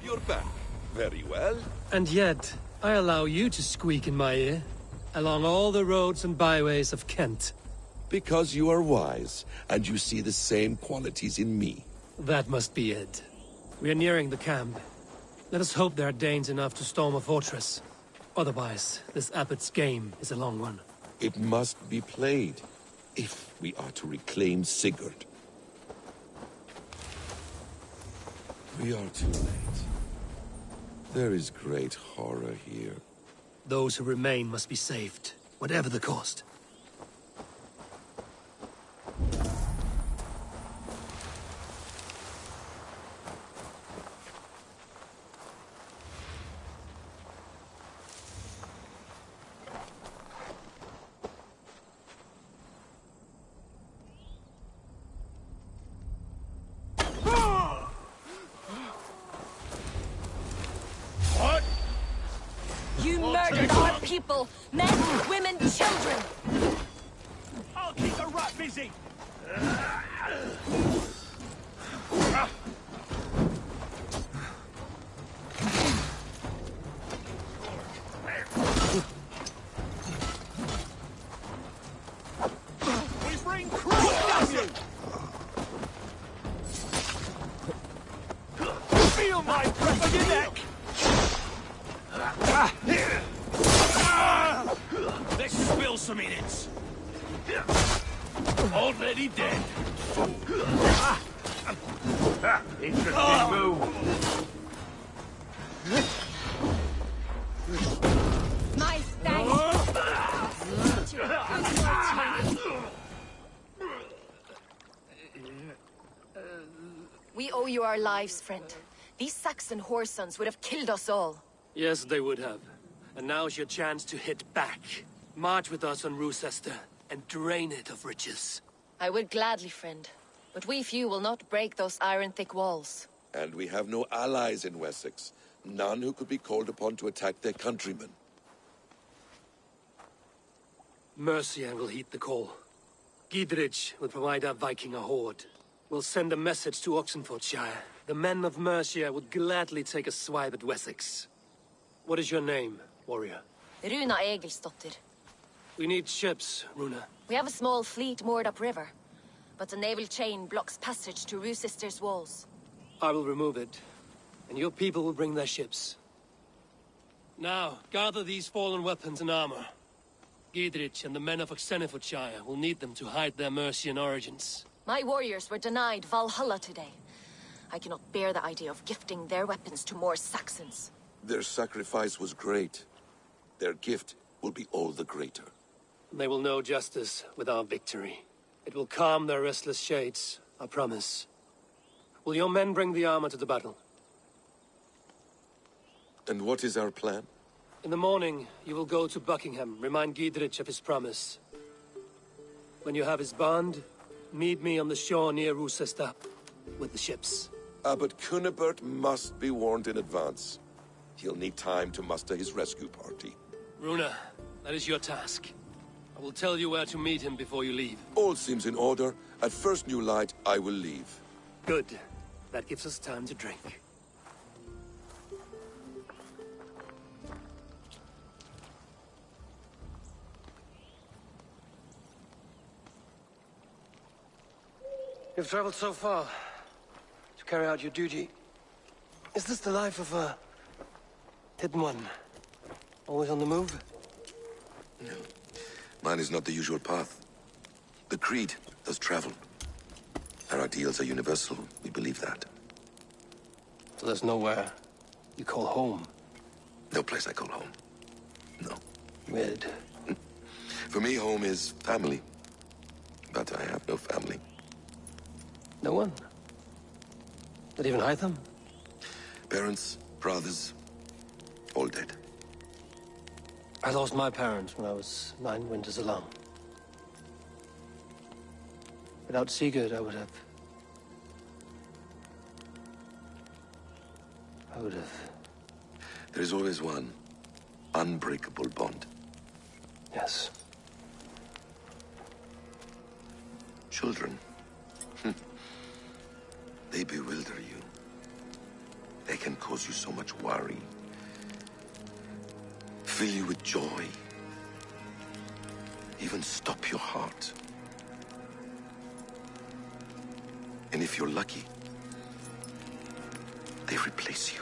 P: You're back. Very well.
B: And yet, I allow you to squeak in my ear, along all the roads and byways of Kent.
P: Because you are wise, and you see the same qualities in me.
B: That must be it. We are nearing the camp. Let us hope there are Danes enough to storm a fortress. Otherwise, this abbot's game is a long one.
P: It must be played, if we are to reclaim Sigurd. We are too late. There is great horror here.
B: Those who remain must be saved, whatever the cost.
E: You murdered our people! Men, women, children!
R: I'll keep the rat busy! We bring Creed, damn you! Feel my breath on your neck! Let's spill some innards. Already dead. Interesting move.
E: Nice, thanks! We owe you our lives, friend. These Saxon whore sons would have killed us all.
B: Yes, they would have. And now's your chance to hit back. March with us on Roosester, and drain it of riches.
E: I would gladly, friend. But we few will not break those iron-thick walls.
P: And we have no allies in Wessex. None who could be called upon to attack their countrymen.
B: Mercia will heed the call. Gidrich will provide our Viking a horde. We'll send a message to Oxenfordshire. The men of Mercia would gladly take a swipe at Wessex. What is your name, warrior?
E: Runa Egilsdottir.
B: We need ships, Runa.
E: We have a small fleet moored upriver, but the naval chain blocks passage to Roosester's walls.
B: I will remove it, and your people will bring their ships. Now, gather these fallen weapons and armor. Gidrich and the men of Oxenfordshire will need them to hide their Mercian origins.
E: My warriors were denied Valhalla today. I cannot bear the idea of gifting their weapons to more Saxons.
P: Their sacrifice was great. Their gift will be all the greater.
B: They will know justice with our victory. It will calm their restless shades, I promise. Will your men bring the armor to the battle?
P: And what is our plan?
B: In the morning, you will go to Buckingham, remind Gidrich of his promise. When you have his bond, meet me on the shore near Roosester, with the ships.
P: Abbot Cunibert must be warned in advance. He'll need time to muster his rescue party.
B: Runa, that is your task. I will tell you where to meet him before you leave.
P: All seems in order. At first new light, I will leave.
B: Good. That gives us time to drink. You've traveled so far to carry out your duty. Is this the life of a hidden one? Always on the move?
P: No. Mine is not the usual path. The Creed does travel. Our ideals are universal. We believe that.
B: So there's nowhere you call home?
P: No place I call home. No.
B: Weird.
P: For me, home is family. But I have no family.
B: No one? Not even Hytham?
P: Parents, brothers, all dead.
B: I lost my parents when I was 9 winters alone. Without Sigurd, I would have...
P: There is always one unbreakable bond.
B: Yes.
P: Children. They bewilder you. They can cause you so much worry. Fill you with joy. Even stop your heart. And if you're lucky, they replace you.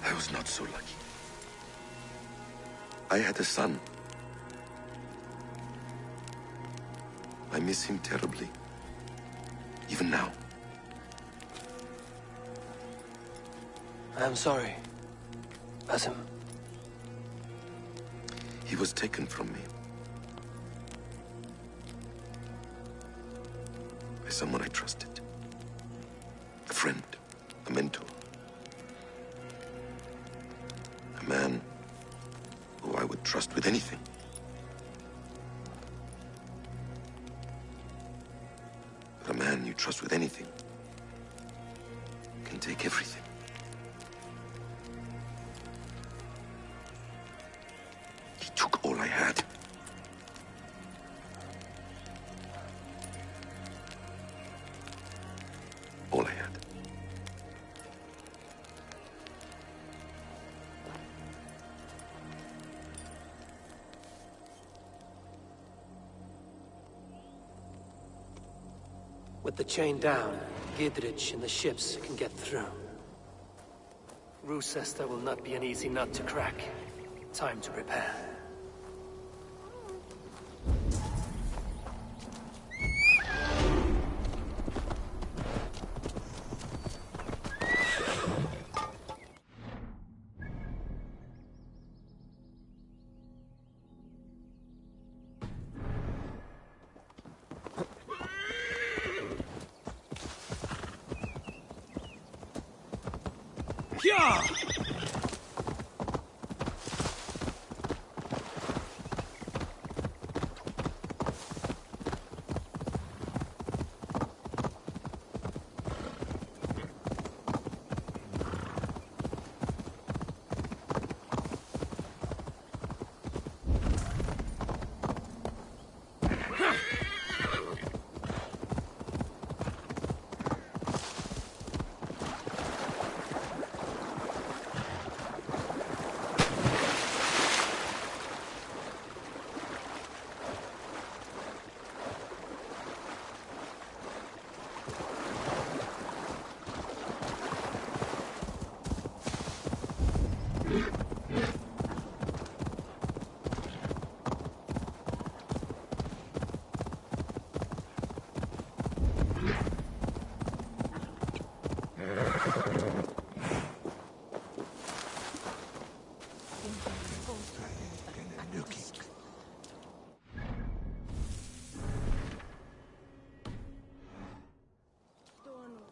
P: I was not so lucky. I had a son. I miss him terribly. Even now.
B: I am sorry. Basim.
P: He was taken from me. By someone I trusted. A friend. A mentor. A man who I would trust with anything. But a man you trust with anything can take everything. He took all I had. All I had.
B: With the chain down, Gidrich and the ships can get through. Roosester will not be an easy nut to crack. Time to prepare.
R: Yeah!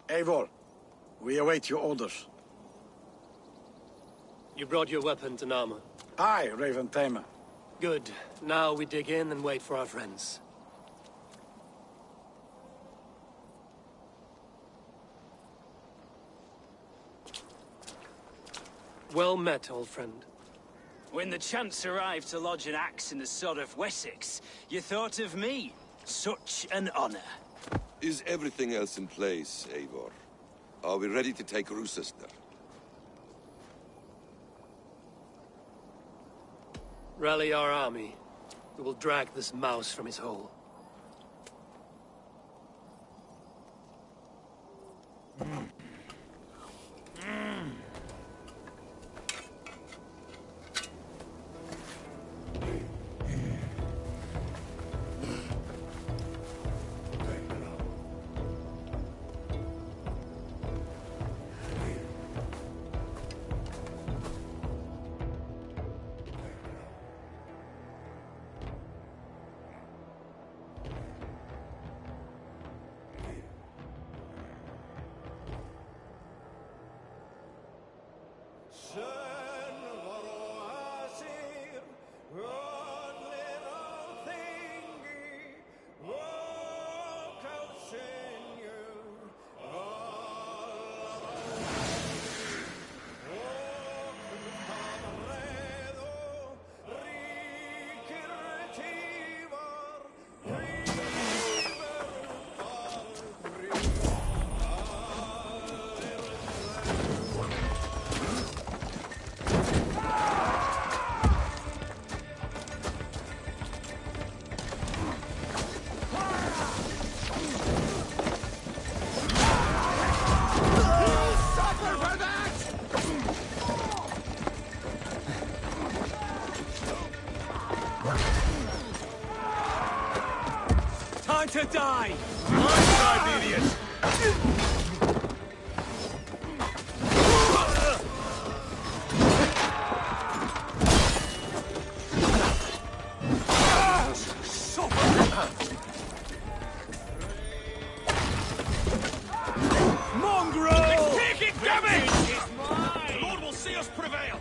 O: Eivor, we await your orders.
B: You brought your weapons and armor.
O: Aye, Raven Tamer.
B: Good. Now we dig in and wait for our friends. Well met, old friend.
S: When the chance arrived to lodge an axe in the sod of Wessex, you thought of me. Such an honor.
P: Is everything else in place, Eivor? Are we ready to take Rochester?
B: Rally our army. We will drag this mouse from his hole.
R: Time to die! My side, idiot!
F: Mongrel! Take it, damn it! It's mine! The Lord will see us prevail!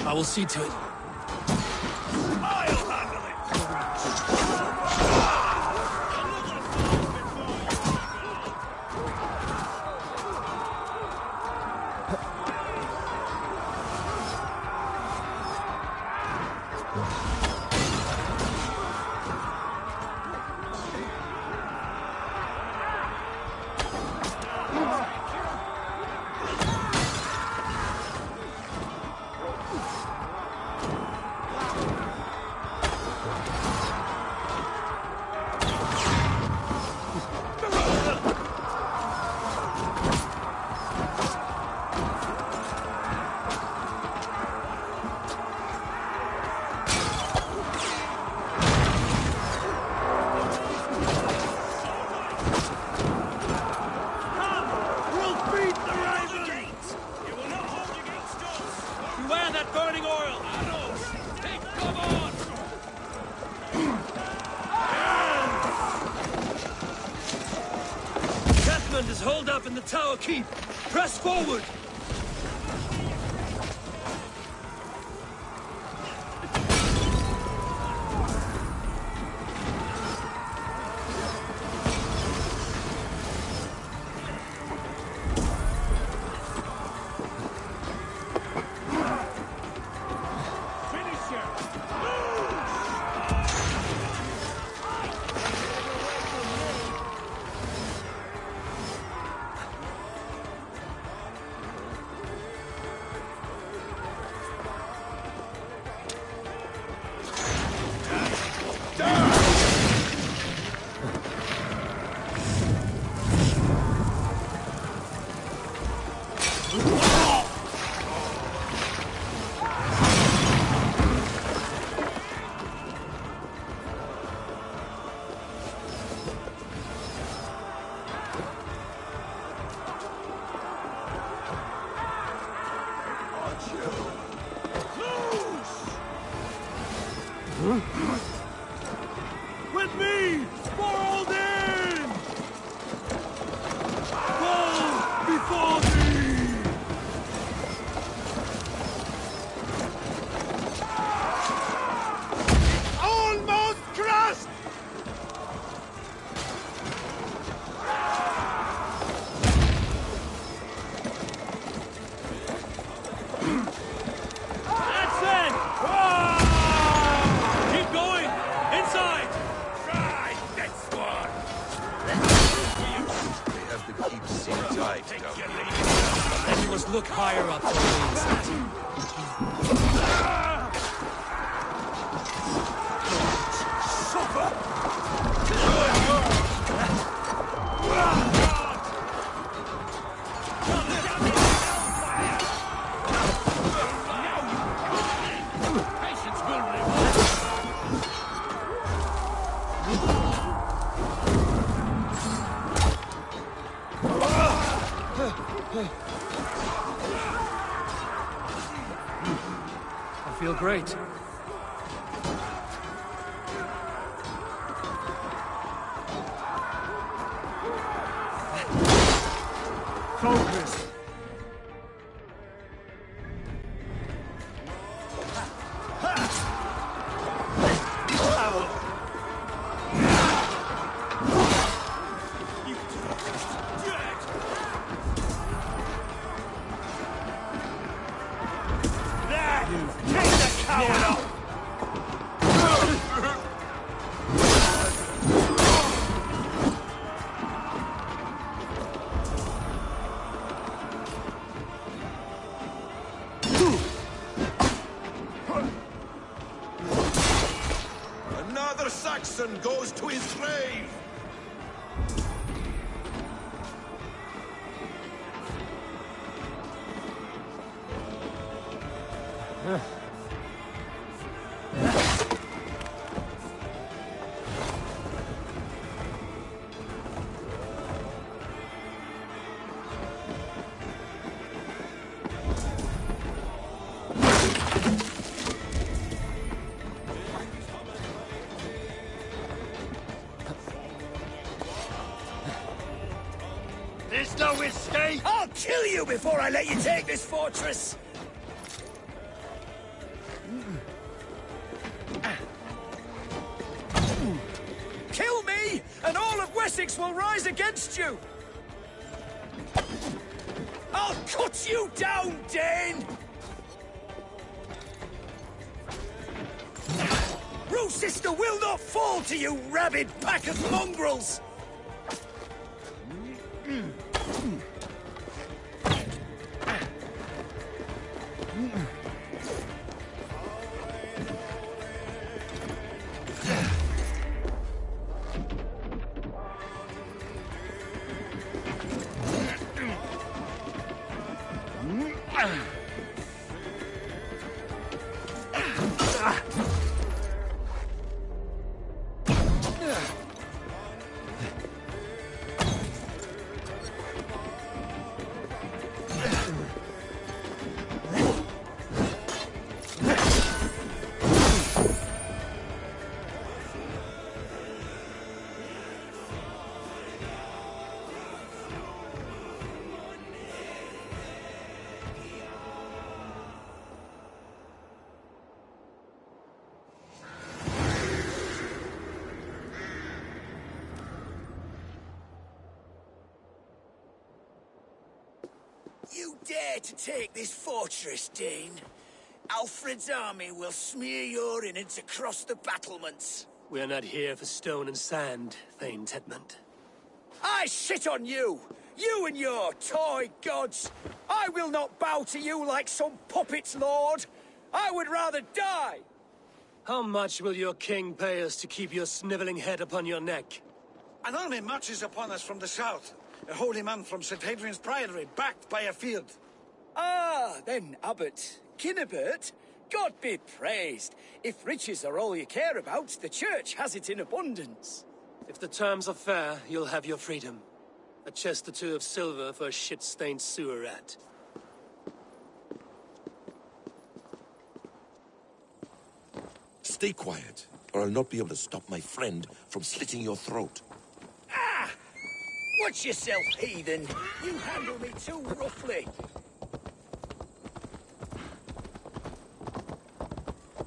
B: I will see to it.
F: I'll handle it!
R: command is holed up in the tower keep. Press forward! With me! Spoiled in! Go before me!
F: Almost crushed!
R: That's it! Keep going! Inside!
P: Right, that's one. They have the keep sealed tight down here.
B: Then you must look higher up for wings. I feel great.
R: Focus!
P: Another Saxon goes to his grave!
C: There's no escape!
O: I'll kill you before I let you take this fortress! Kill me, and all of Wessex will rise against you! I'll cut you down, Dane! Sister will not fall to you, rabid pack of mongrels! You dare to take this fortress, Dane? Alfred's army will smear your innards across the battlements.
B: We are not here for stone and sand, Thane Tedmund.
O: I shit on you! You and your toy gods! I will not bow to you like some puppet's lord! I would rather die!
B: How much will your king pay us to keep your sniveling head upon your neck?
T: An army marches upon us from the south. A holy man from St. Hadrian's Priory, backed by a field.
O: Ah, then, Abbot. Kinnebert, God be praised. If riches are all you care about, the church has it in abundance.
B: If the terms are fair, you'll have your freedom. A chest or two of silver for a shit-stained sewer rat.
P: Stay quiet, or I'll not be able to stop my friend from slitting your throat.
O: Ah! Watch yourself, heathen! You handle me too roughly!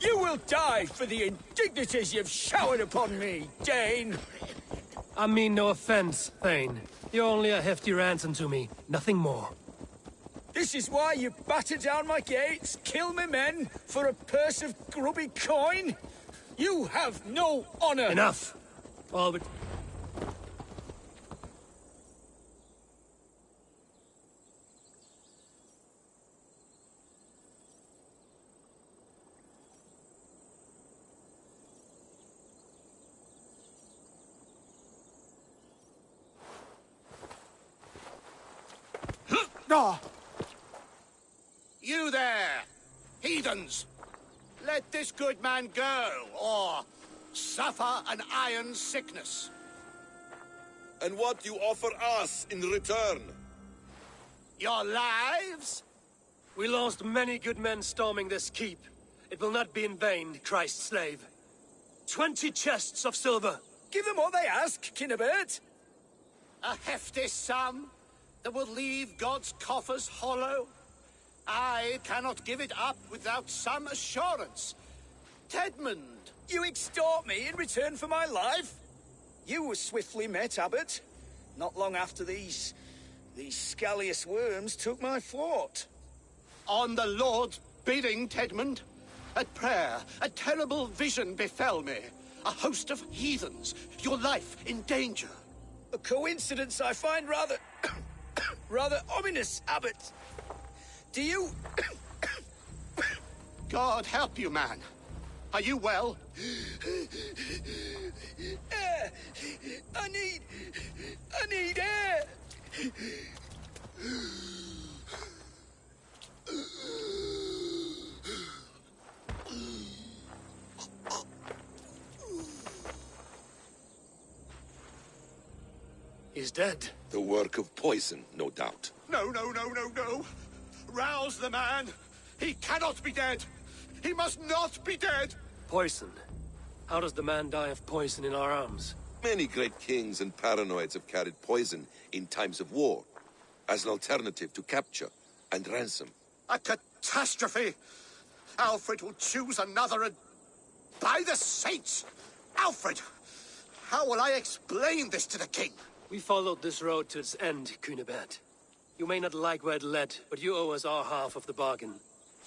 O: You will die for the indignities you've showered upon me, Dane!
B: I mean no offense, Thane. You're only a hefty ransom to me, nothing more.
O: This is why you batter down my gates, kill me men, for a purse of grubby coin? You have no honor!
B: Enough! All but...
C: You there, heathens! Let this good man go, or suffer an iron sickness.
P: And what do you offer us in return?
C: Your lives?
B: We lost many good men storming this keep. It will not be in vain, Christ's slave. 20 chests of silver.
O: Give them what they ask, Kinnebert.
C: A hefty sum that will leave God's coffers hollow? I cannot give it up without some assurance. Tedmund!
O: You extort me in return for my life? You were swiftly met, Abbot. Not long after these scallious worms took my fort.
C: On the Lord's bidding, Tedmund. At prayer, a terrible vision befell me. A host of heathens, your life in danger.
O: A coincidence I find rather... rather ominous, Abbot. Do you...
C: God help you, man. Are you well?
O: Air! I need air!
B: He's dead.
P: The work of poison, no doubt.
C: No. Rouse the man. He cannot be dead. He must not be dead.
B: Poison? How does the man die of poison in our arms?
P: Many great kings and paranoids have carried poison in times of war, as an alternative to capture and ransom.
C: A catastrophe! Alfred will choose another and... By the saints! Alfred! How will I explain this to the king?
B: We followed this road to its end, Cunibert. You may not like where it led, but you owe us our half of the bargain.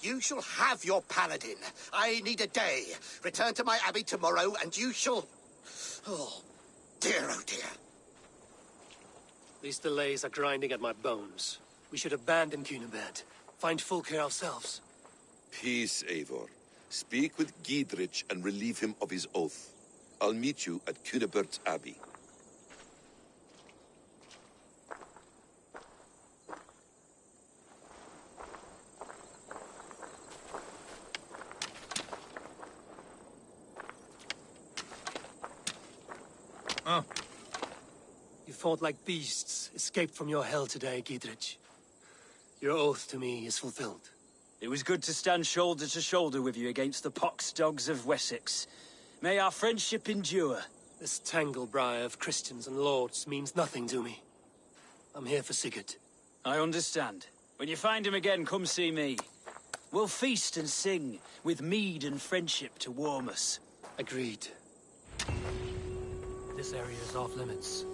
C: You shall have your paladin. I need a day. Return to my abbey tomorrow, and you shall... Oh dear.
B: These delays are grinding at my bones. We should abandon Cunibert. Find Fulke ourselves.
P: Peace, Eivor. Speak with Giedrich and relieve him of his oath. I'll meet you at Cunebert's Abbey.
B: You fought like beasts, escaped from your hell today, Giedrich. Your oath to me is fulfilled.
S: It was good to stand shoulder to shoulder with you against the pox dogs of Wessex. May our friendship endure.
B: This tanglebriar of Christians and lords means nothing to me. I'm here for Sigurd.
S: I understand. When you find him again, come see me. We'll feast and sing, with mead and friendship to warm us.
B: Agreed. This area is off limits.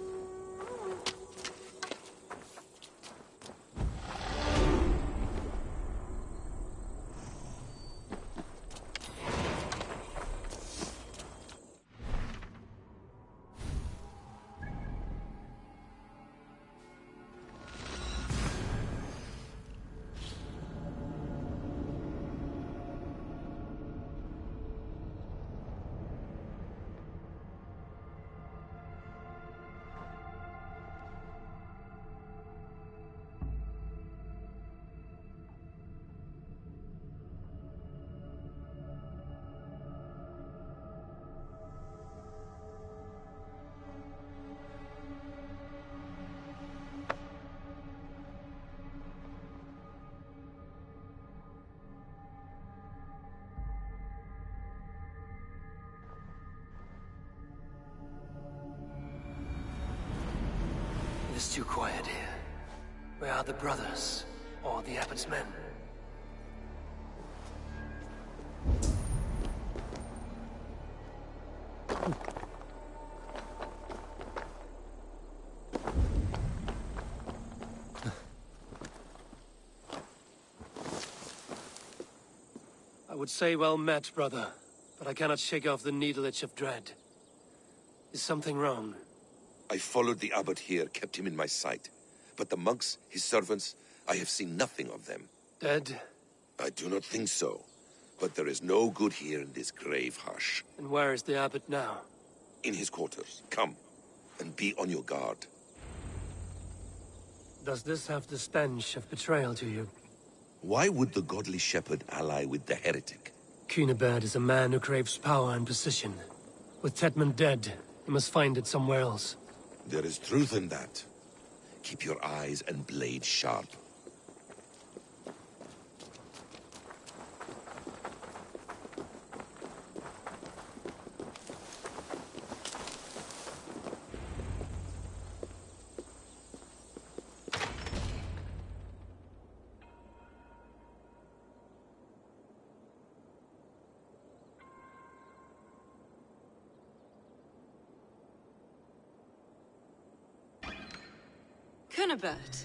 B: It's too quiet here. Where are the brothers? Or the abbot's men? I would say well met, brother, but I cannot shake off the needle itch of dread. Is something wrong?
P: I followed the abbot here, kept him in my sight. But the monks, his servants, I have seen nothing of them.
B: Dead?
P: I do not think so. But there is no good here in this grave hush.
B: And where is the abbot now?
P: In his quarters. Come, and be on your guard.
B: Does this have the stench of betrayal to you?
P: Why would the godly shepherd ally with the heretic?
B: Cunibert is a man who craves power and position. With Tedman dead, he must find it somewhere else.
P: There is truth in that. Keep your eyes and blade sharp.
K: Cunibert,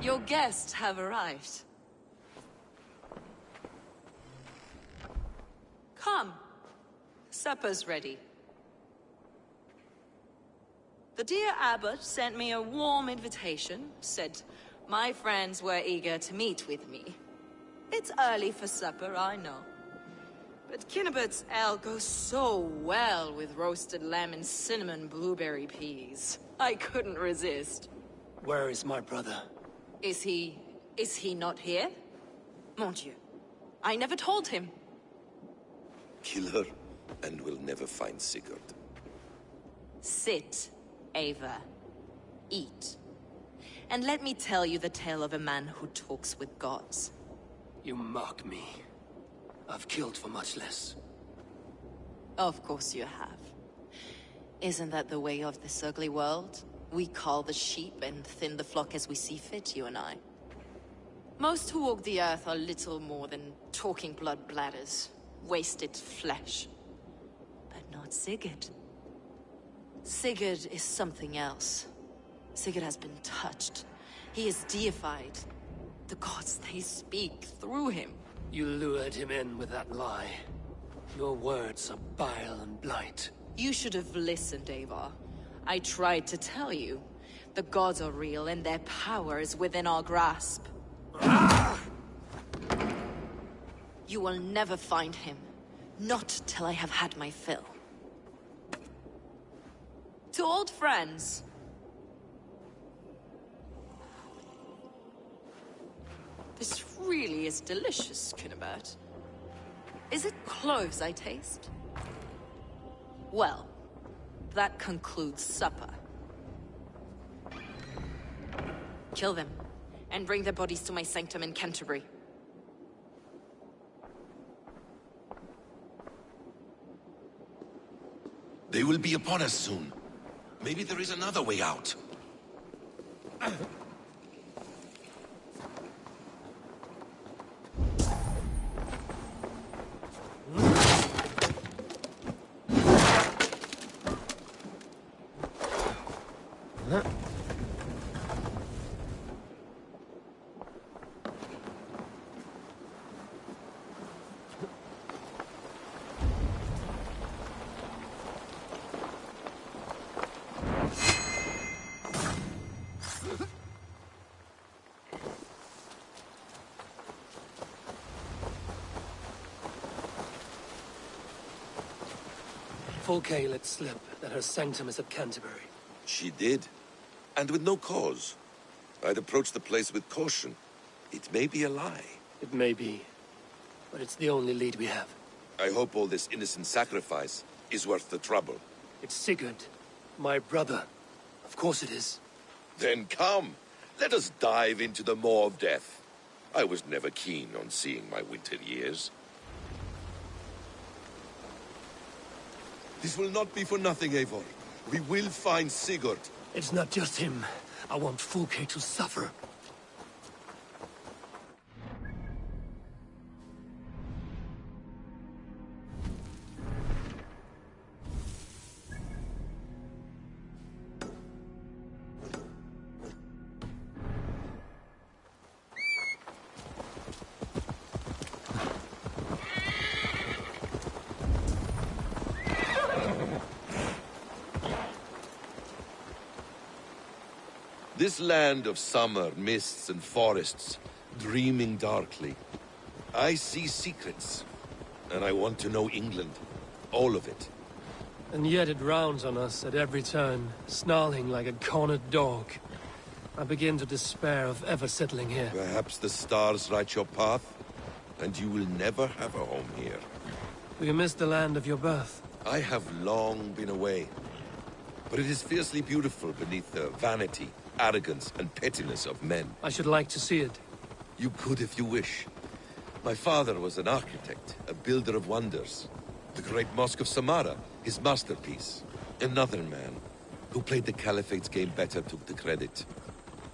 K: your guests have arrived. Come. Supper's ready. The dear abbot sent me a warm invitation, said my friends were eager to meet with me. It's early for supper, I know. But Cunibert's ale goes so well with roasted lamb and cinnamon blueberry peas. I couldn't resist.
B: Where is my brother?
K: Is he not here? Mon Dieu. I never told him.
P: Kill her, and we'll never find Sigurd.
K: Sit, Ava. Eat. And let me tell you the tale of a man who talks with gods.
B: You mock me. I've killed for much less.
K: Of course you have. Isn't that the way of this ugly world? We cull the sheep and thin the flock as we see fit, you and I. Most who walk the earth are little more than talking blood bladders, wasted flesh. But not Sigurd. Sigurd is something else. Sigurd has been touched. He is deified. The gods, they speak through him.
B: You lured him in with that lie. Your words are bile and blight.
K: You should have listened, Ava. I tried to tell you. The gods are real, and their power is within our grasp. You will never find him. Not till I have had my fill. To old friends. This really is delicious, Cunibert. Is it cloves I taste? Well, that concludes supper. Kill them, and bring their bodies to my sanctum in Canterbury.
P: They will be upon us soon. Maybe there is another way out.
B: Fulke let slip that her sanctum is at Canterbury.
P: She did, and with no cause. I'd approach the place with caution. It may be a lie.
B: It may be, but it's the only lead we have.
P: I hope all this innocent sacrifice is worth the trouble.
B: It's Sigurd, my brother. Of course it is.
P: Then come, let us dive into the maw of death. I was never keen on seeing my winter years. This will not be for nothing, Eivor. We will find Sigurd.
B: It's not just him. I want Fulke to suffer.
P: This land of summer, mists and forests, dreaming darkly. I see secrets, and I want to know England. All of it.
B: And yet it rounds on us at every turn, snarling like a cornered dog. I begin to despair of ever settling here.
P: Perhaps the stars write your path, and you will never have a home here.
B: Do you miss the land of your birth?
P: I have long been away, but it is fiercely beautiful beneath the vanity, arrogance and pettiness of men.
B: I should like to see it.
P: You could if you wish. My father was an architect, a builder of wonders. The great Mosque of Samarra, his masterpiece. Another man, who played the Caliphate's game better, took the credit.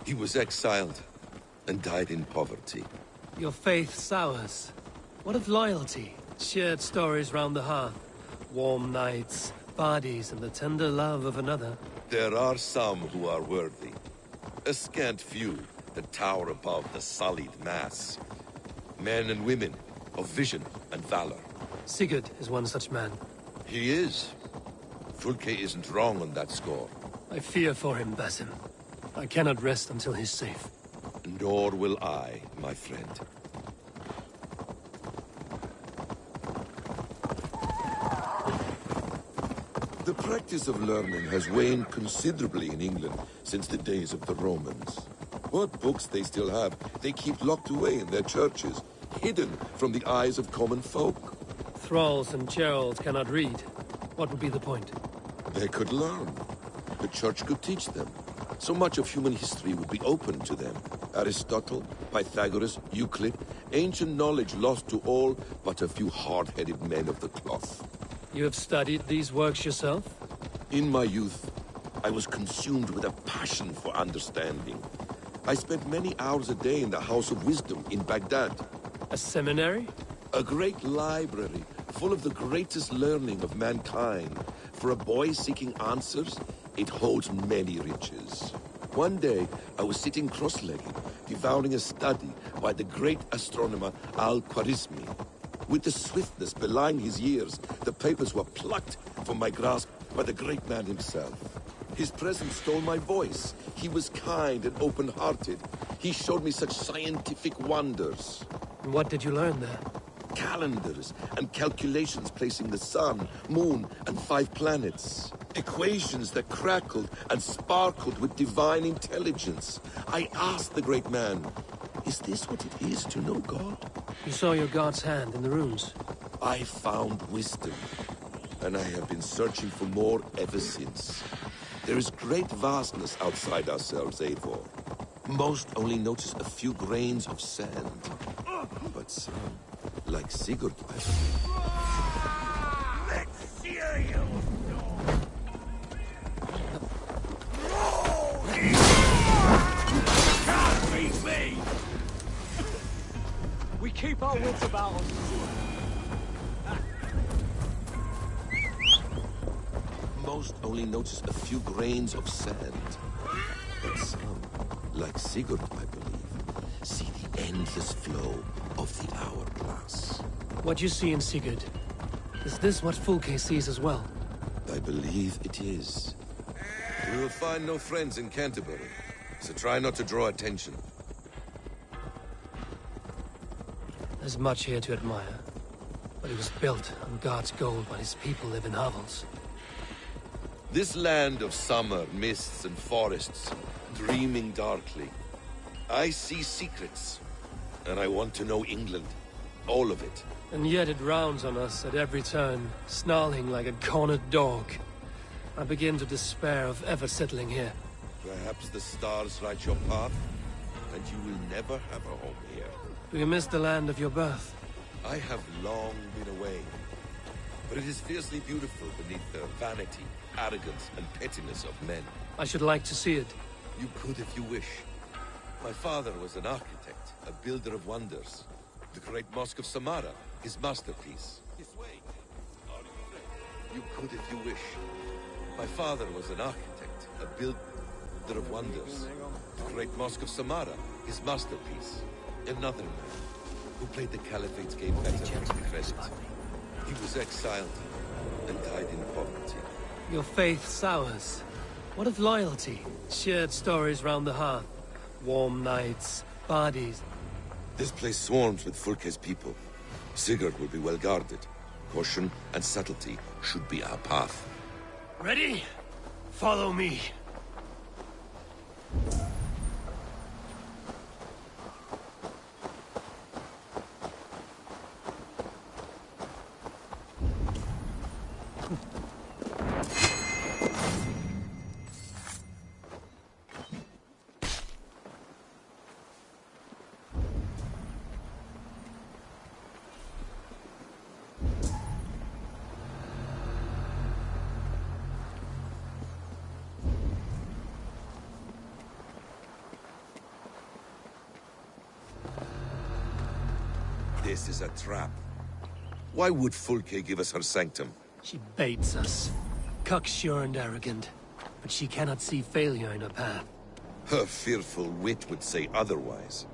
P: He was exiled, and died in poverty.
B: Your faith sours. What of loyalty? Shared stories round the hearth. Warm nights, parties, and the tender love of another.
P: There are some who are worthy. A scant few that tower above the sullied mass. Men and women of vision and valor.
B: Sigurd is one such man.
P: He is. Fulke isn't wrong on that score.
B: I fear for him, Basim. I cannot rest until he's safe.
P: Nor will I, my friend. The practice of learning has waned considerably in England since the days of the Romans. What books they still have, they keep locked away in their churches, hidden from the eyes of common folk.
B: Thralls and Geralds cannot read. What would be the point?
P: They could learn. The church could teach them. So much of human history would be open to them. Aristotle, Pythagoras, Euclid, ancient knowledge lost to all but a few hard-headed men of the cloth.
B: You have studied these works yourself?
P: In my youth, I was consumed with a passion for understanding. I spent many hours a day in the House of Wisdom in Baghdad.
B: A seminary?
P: A great library, full of the greatest learning of mankind. For a boy seeking answers, it holds many riches. One day, I was sitting cross-legged, devouring a study by the great astronomer Al-Khwarizmi. With the swiftness belying his years, the papers were plucked from my grasp by the great man himself. His presence stole my voice. He was kind and open-hearted. He showed me such scientific wonders.
B: And what did you learn there?
P: Calendars and calculations placing the sun, moon, and 5 planets. Equations that crackled and sparkled with divine intelligence. I asked the great man, is this what it is to know God?
B: You saw your god's hand in the runes.
P: I found wisdom, and I have been searching for more ever since. There is great vastness outside ourselves, Eivor. Most only notice a few grains of sand. But some, like Sigurd, I believe.
R: Let's hear you! Can't beat me! We keep our wits about us.
P: Most only notice a few grains of sand. But some, like Sigurd, I believe, see the endless flow of the hourglass.
B: What you see in Sigurd, is this what Fulke sees as well?
P: I believe it is. We will find no friends in Canterbury, so try not to draw attention.
B: There's much here to admire, but it was built on God's gold while his people live in hovels.
P: This land of summer, mists and forests, dreaming darkly. I see secrets, and I want to know England. All of it.
B: And yet it rounds on us at every turn, snarling like a cornered dog. I begin to despair of ever settling here.
P: Perhaps the stars write your path, and you will never have a home here.
B: Do you miss the land of your birth?
P: I have long been away, but it is fiercely beautiful beneath the vanity, arrogance, and pettiness of men.
B: I should like to see it.
P: You could if you wish. My father was an architect, a builder of wonders. The great Mosque of Samara, his masterpiece. You could if you wish. My father was an architect, a builder of wonders. The great Mosque of Samara, his masterpiece. Another man, who played the Caliphate's game better than credit. He was exiled and died in poverty.
B: Your faith sours. What of loyalty? Shared stories round the hearth. Warm nights, parties.
P: This place swarms with Fulke's people. Sigurd will be well guarded. Caution and subtlety should be our path.
B: Ready? Follow me.
P: This is a trap. Why would Fulke give us her sanctum?
B: She baits us. Cocksure and arrogant. But she cannot see failure in her path.
P: Her fearful wit would say otherwise.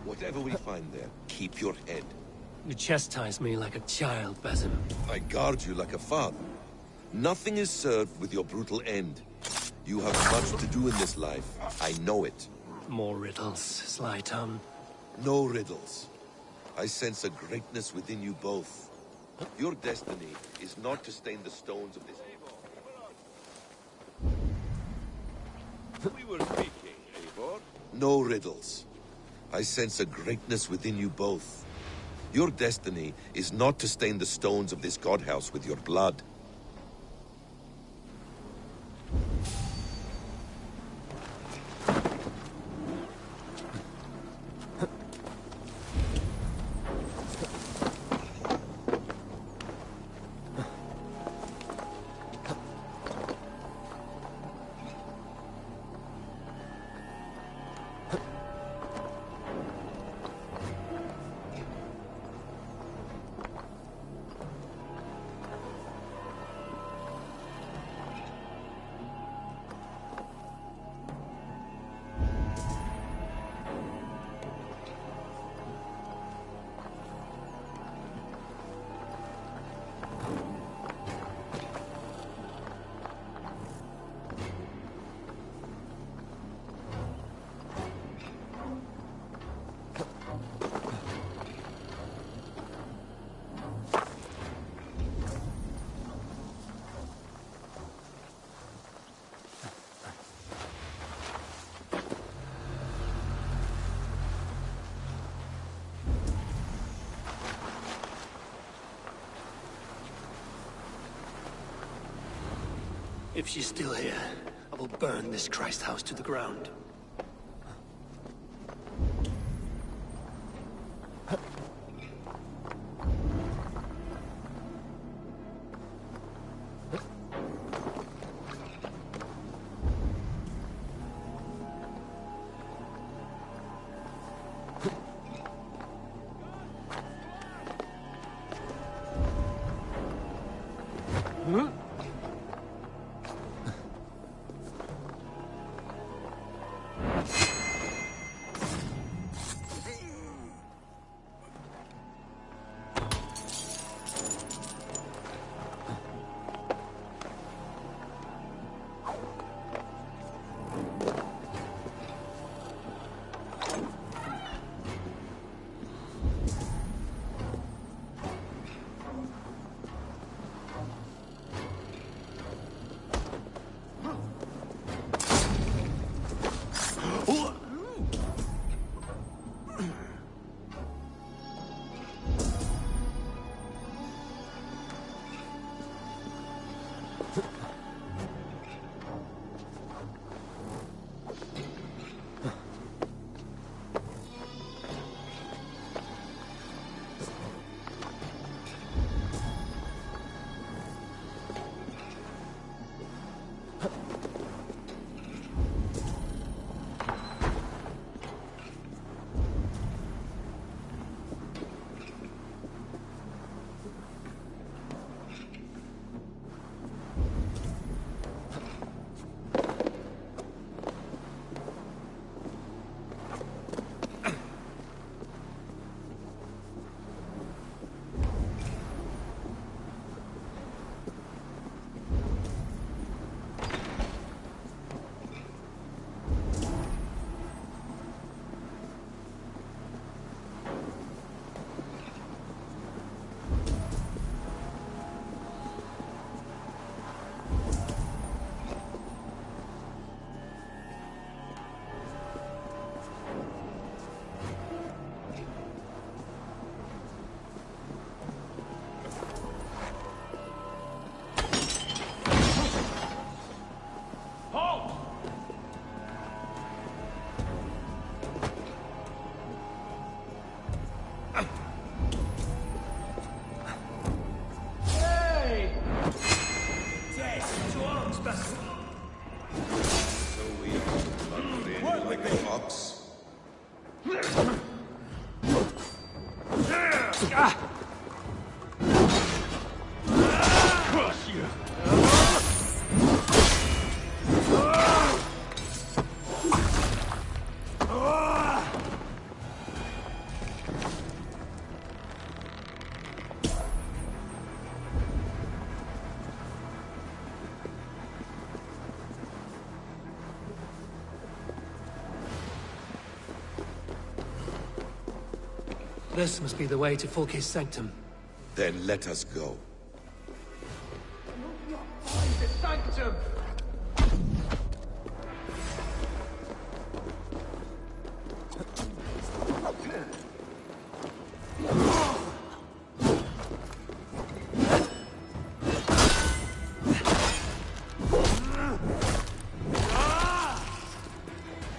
P: Whatever we find there, keep your head.
B: You chastise me like a child, Basim.
P: I guard you like a father. Nothing is served with your brutal end. You have much to do in this life. I know it.
B: More riddles, sly tongue.
P: No riddles. I sense a greatness within you both. Your destiny is not to stain the stones of this...
H: We were speaking, Eivor.
P: No riddles. I sense a greatness within you both. Your destiny is not to stain the stones of this godhouse with your blood.
B: If she's still here, I will burn this Christ house to the ground. This must be the way to Fulke's sanctum.
P: Then let us go.
R: The sanctum!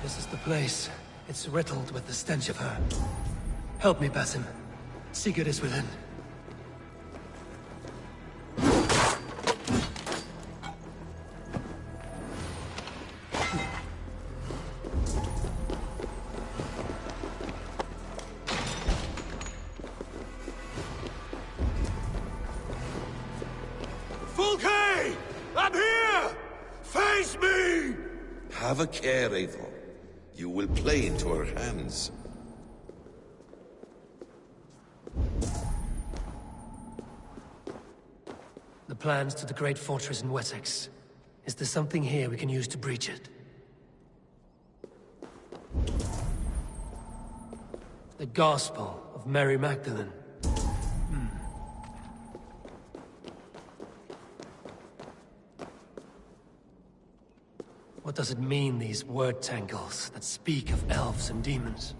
B: This is the place. It's riddled with the stench of her. Help me, Basim. Sigurd is within.
H: Fulke! I'm here! Face me!
P: Have a care, Eivor. You will play into her hands.
B: The plans to the great fortress in Wessex. Is there something here we can use to breach it? The Gospel of Mary Magdalene. What does it mean, these word tangles that speak of elves and demons?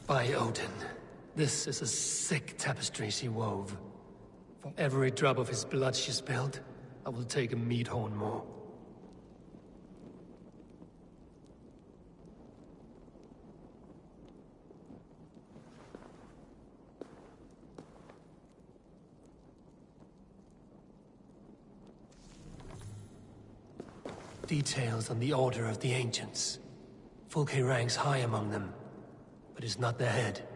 B: By Odin, this is a sick tapestry she wove. For every drop of his blood she spilled, I will take a meat horn more. Details on the Order of the Ancients. Fulke ranks high among them, but is not their head.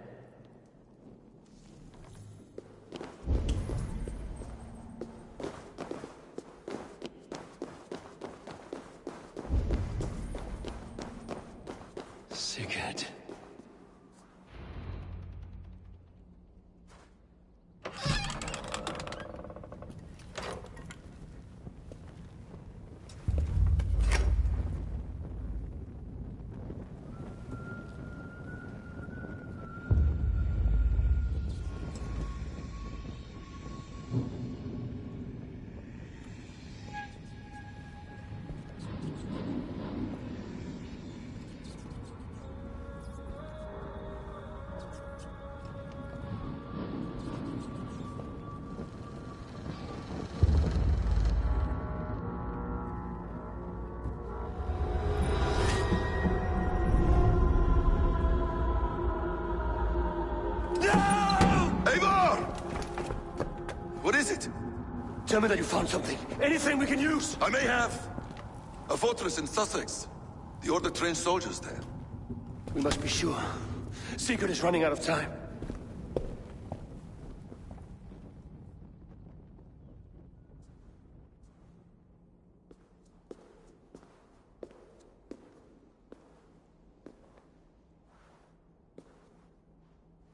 B: Sigurd.
P: What is it?
B: Tell me that you found something. Anything we can use!
P: I may have. A fortress in Sussex. The Order trained soldiers there.
B: We must be sure. Sigurd is running out of time.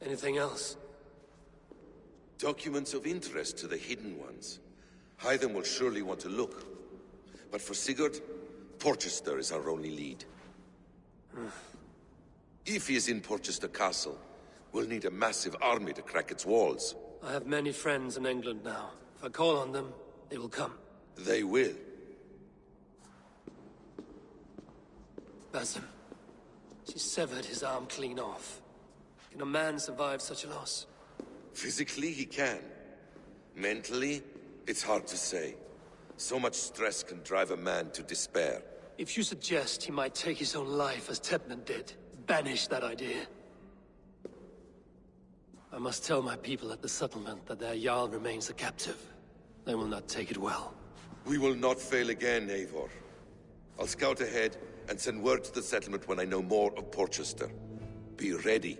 B: Anything else?
P: Documents of interest to the Hidden Ones. Hythen will surely want to look. But for Sigurd, Porchester is our only lead. If he is in Porchester Castle, we'll need a massive army to crack its walls.
B: I have many friends in England now. If I call on them, they will come.
P: They will.
B: Basim. She severed his arm clean off. Can a man survive such a loss?
P: Physically, he can. Mentally, it's hard to say. So much stress can drive a man to despair.
B: If you suggest he might take his own life as Tepnan did, banish that idea. I must tell my people at the settlement that their Jarl remains a captive. They will not take it well.
P: We will not fail again, Eivor. I'll scout ahead and send word to the settlement when I know more of Porchester. Be ready.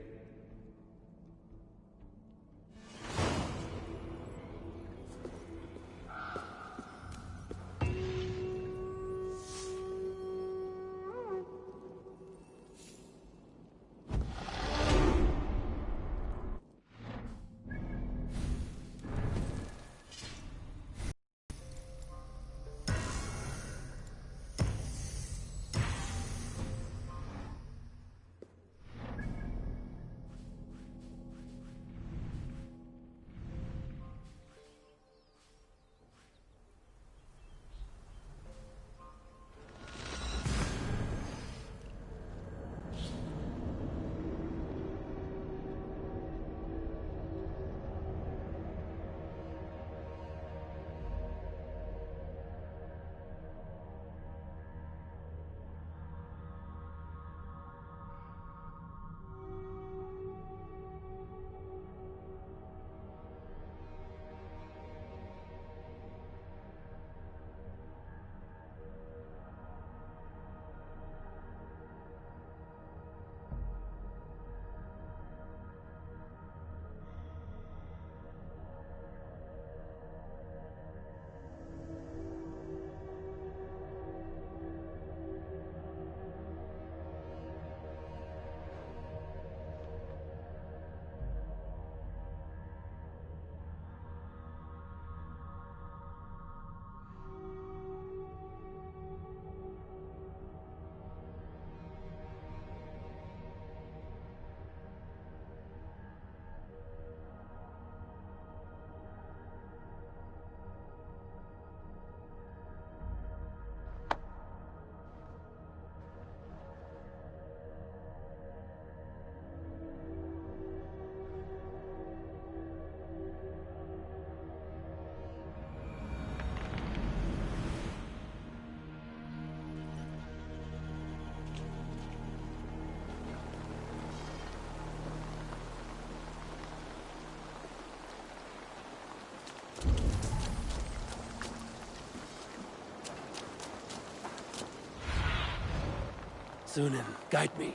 B: Thunin, guide me.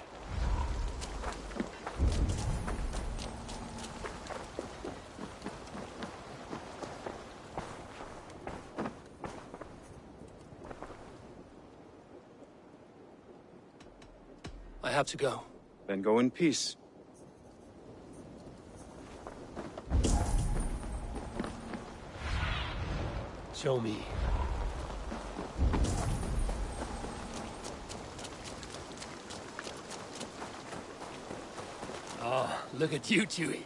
B: I have to go.
U: Then go in peace.
B: Show me. Oh, look at you, Chewie.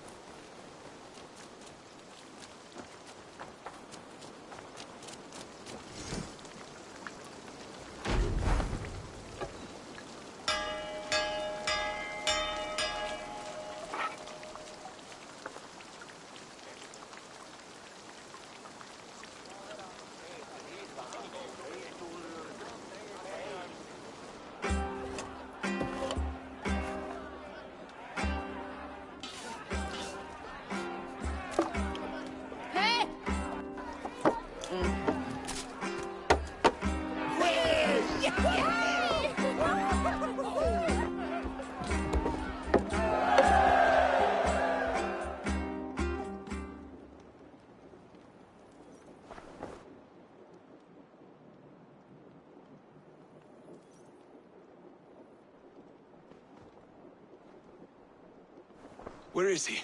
F: Where is he?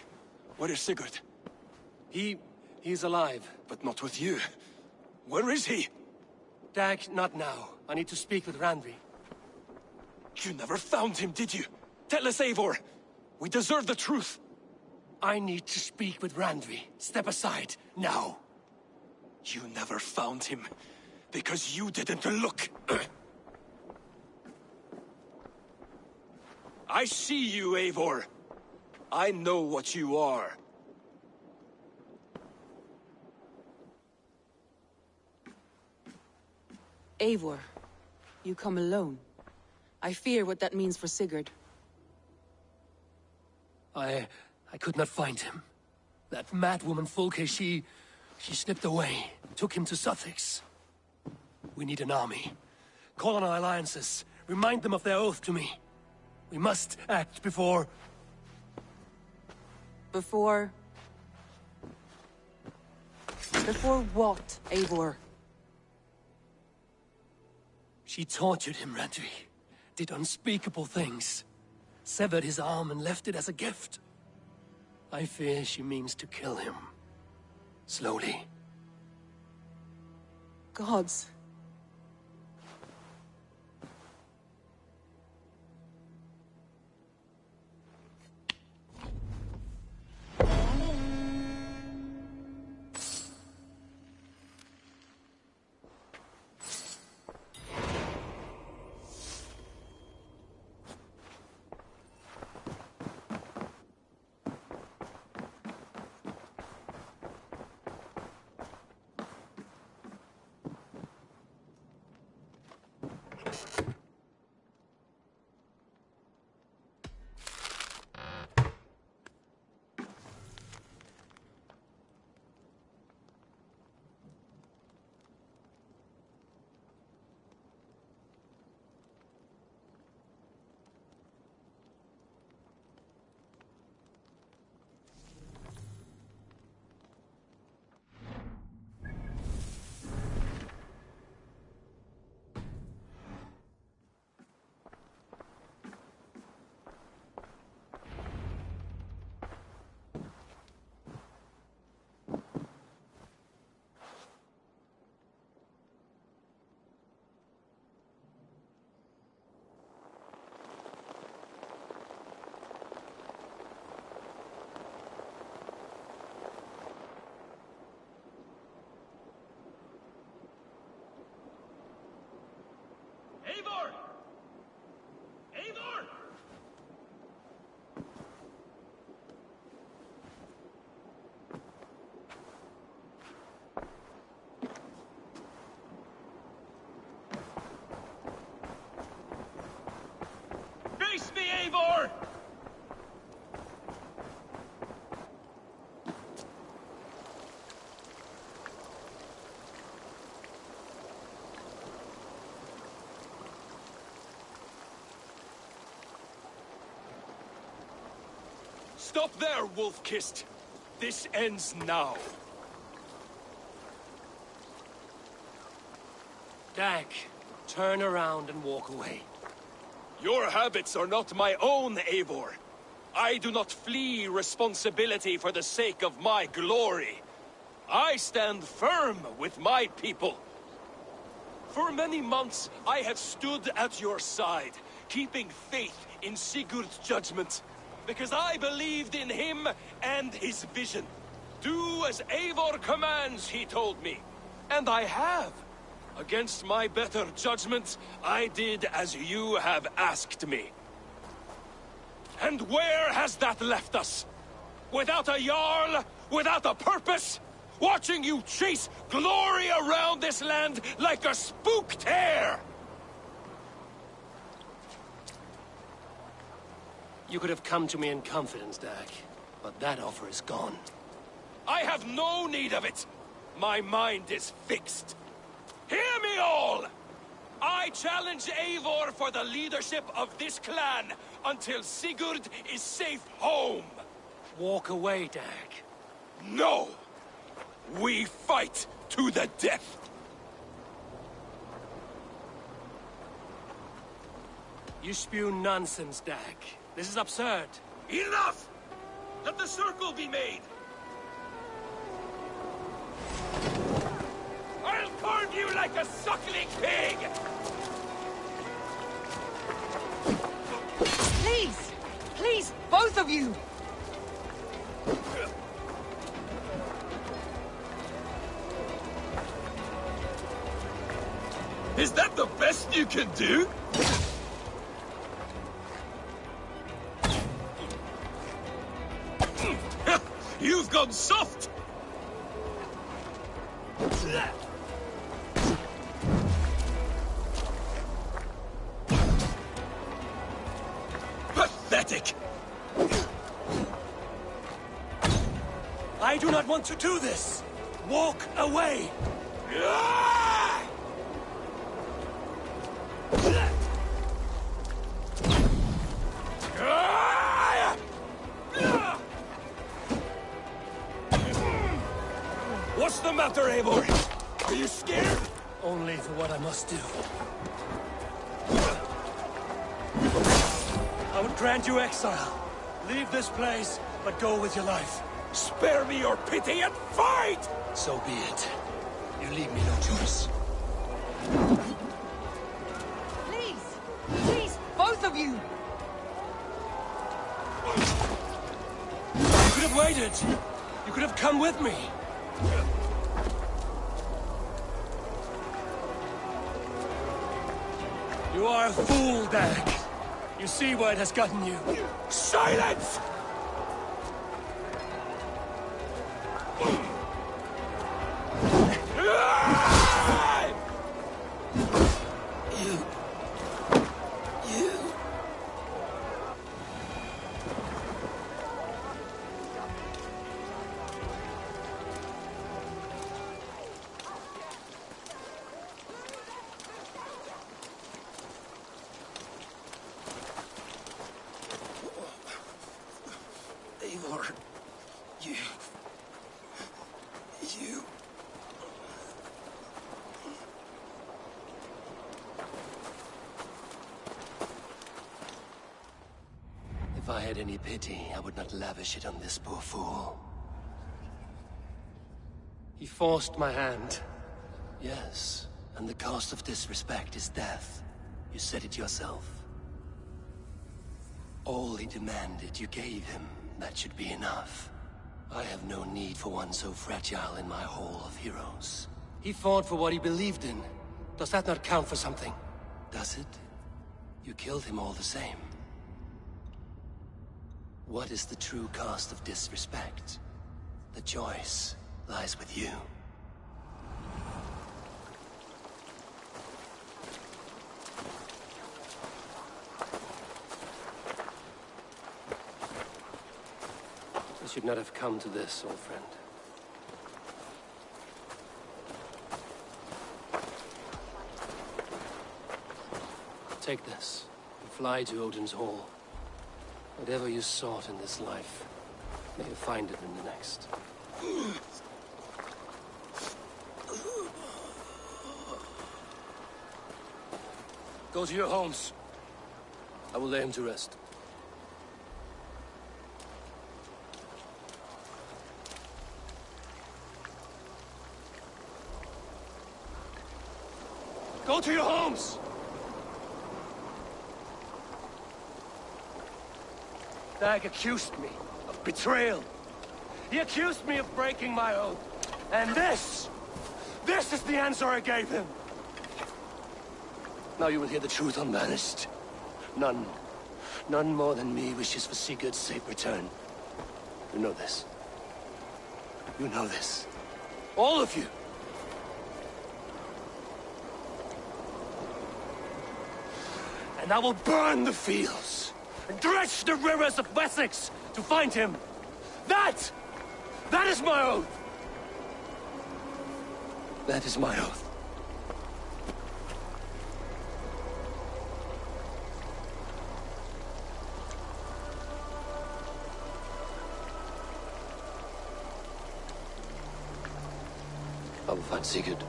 F: Where is Sigurd?
B: He's alive.
F: But not with you. Where is he?
B: Dag, not now. I need to speak with Randvi.
F: You never found him, did you? Tell us, Eivor. We deserve the truth.
B: I need to speak with Randvi. Step aside, now.
F: You never found him, because you didn't look. I see you, Eivor. I know what you are.
N: Eivor, you come alone. I fear what that means for Sigurd.
B: I could not find him. That mad woman Fulke, she slipped away, took him to Sussex. We need an army. Call on our alliances. Remind them of their oath to me. We must act before...
N: Before what, Eivor?
B: She tortured him, Randvi. Did unspeakable things. Severed his arm and left it as a gift. I fear she means to kill him. Slowly.
N: Gods.
R: Stop there, Wolf-Kissed! This ends now.
B: Dag, turn around and walk away.
R: Your habits are not my own, Eivor. I do not flee responsibility for the sake of my glory. I stand firm with my people. For many months, I have stood at your side, keeping faith in Sigurd's judgment, because I believed in him and his vision. Do as Eivor commands, he told me. And I have. Against my better judgment, I did as you have asked me. And where has that left us? Without a Jarl? Without a purpose? Watching you chase glory around this land like a spooked hare!
B: You could have come to me in confidence, Dag, but that offer is gone.
R: I have no need of it! My mind is fixed. Hear me all! I challenge Eivor for the leadership of this clan until Sigurd is safe home!
B: Walk away, Dag.
R: No! We fight to the death!
B: You spew nonsense, Dag. This is absurd.
R: Enough! Let the circle be made! I'll carve you like a suckling pig!
N: Please! Please, both of you!
R: Is that the best you can do? You've gone soft! Pathetic!
B: I do not want to do this! Walk away!
R: What's the matter, Eivor? Are you scared?
B: Only for what I must do. I would grant you exile. Leave this place, but go with your life.
R: Spare me your pity and fight!
B: So be it. You leave me no choice.
N: Please! Please, both of you!
B: You could have waited. You could have come with me. You are a fool, Dag. You see where it has gotten you.
R: Silence!
B: Eivor, you... If I had any pity, I would not lavish it on this poor fool. He forced my hand. Yes, and the cost of disrespect is death. You said it yourself. All he demanded, you gave him. That should be enough. I have no need for one so fragile in my hall of heroes. He fought for what he believed in. Does that not count for something? Does it? You killed him all the same. What is the true cost of disrespect? The choice lies with you. I should not have come to this, old friend. Take this, and fly to Odin's Hall. Whatever you sought in this life, May you find it in the next. Go to your homes. I will lay him to rest. Go to your homes! Dag accused me of betrayal. He accused me of breaking my oath. And this is the answer I gave him. Now you will hear the truth unbanished. None more than me wishes for Sigurd's safe return. You know this. You know this. All of you. And I will burn the fields and dredge the rivers of Wessex to find him. That is my oath. That is my oath. I will find Sigurd.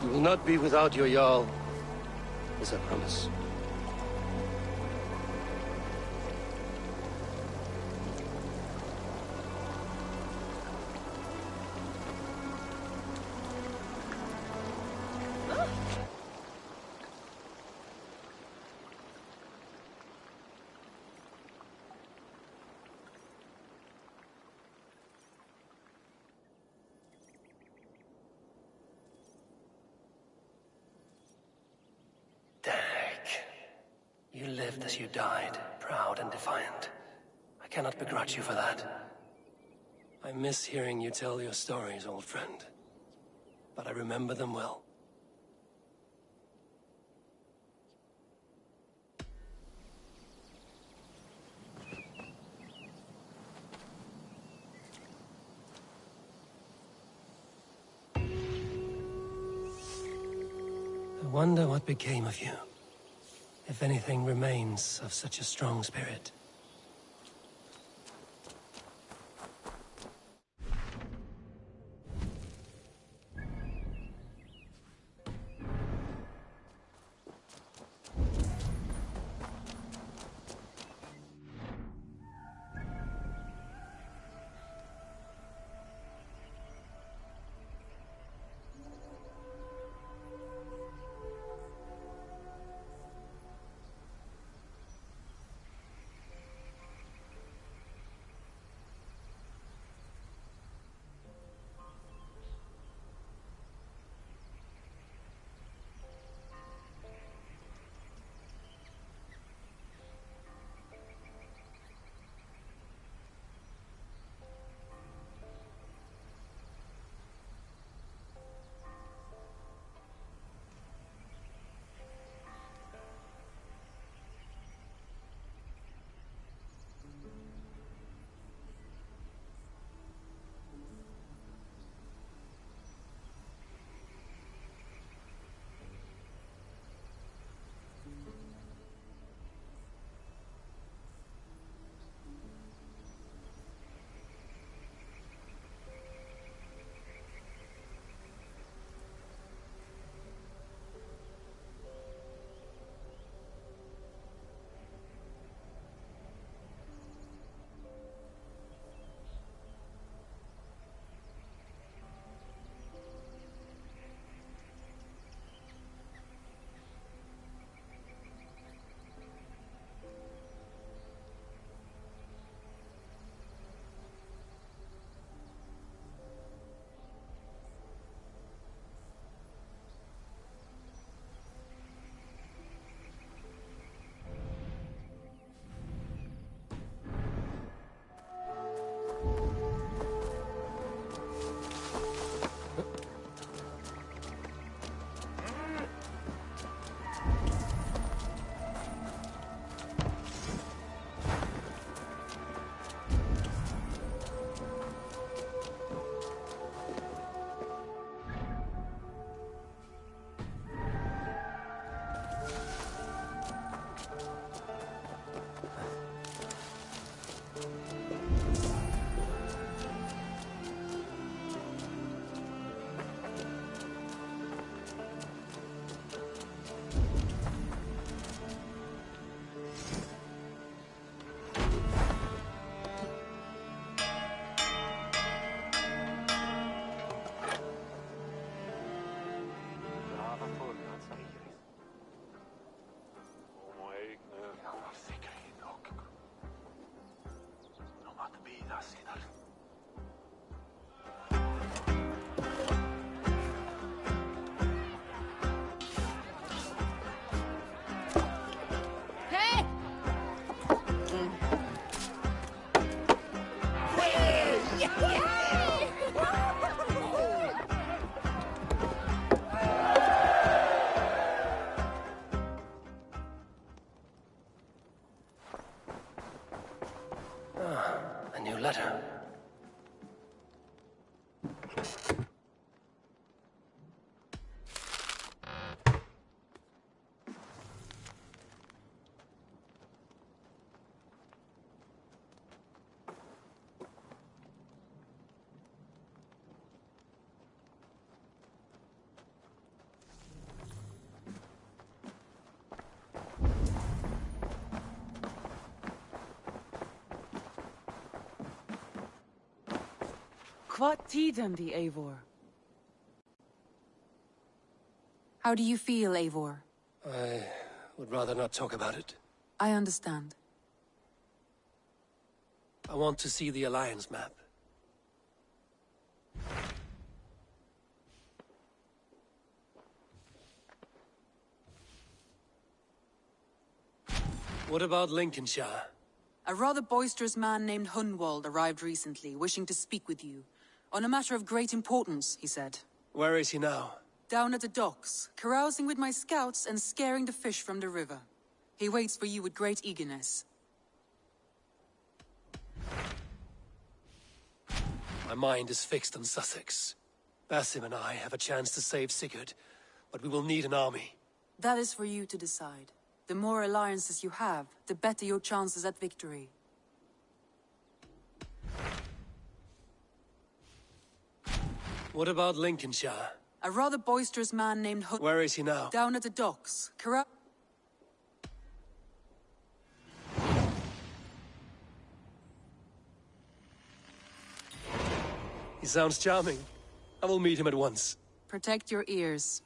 B: You will not be without your Jarl, as I promise. You lived as you died, proud and defiant. I cannot begrudge you for that. I miss hearing you tell your stories, old friend. But I remember them well. I wonder what became of you. If anything remains of such a strong spirit.
N: Quat tidem the Eivor. How do you feel, Eivor?
B: I would rather not talk about it.
N: I understand.
B: I want to see the Alliance map. What about Lincolnshire?
N: A rather boisterous man named Hunwald arrived recently, wishing to speak with you. On a matter of great importance, he said.
B: Where is he now?
N: Down at the docks, carousing with my scouts and scaring the fish from the river. He waits for you with great eagerness.
B: My mind is fixed on Sussex. Basim and I have a chance to save Sigurd, but we will need an army.
N: That is for you to decide. The more alliances you have, the better your chances at victory.
B: What about Lincolnshire?
N: A rather boisterous man named
B: Where is he now?
N: Down at the docks,
B: He sounds charming. I will meet him at once.
N: Protect your ears.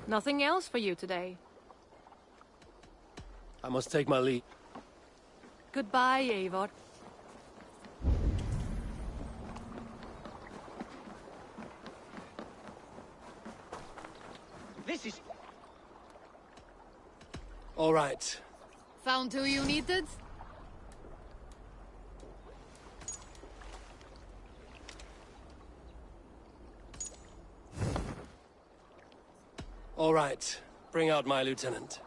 U: Nothing else for you today.
B: I must take my leave.
U: Goodbye, Eivor.
D: This is...
B: All right.
U: Found who you needed?
B: All right. Bring out my lieutenant.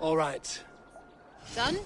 B: All right.
U: Done?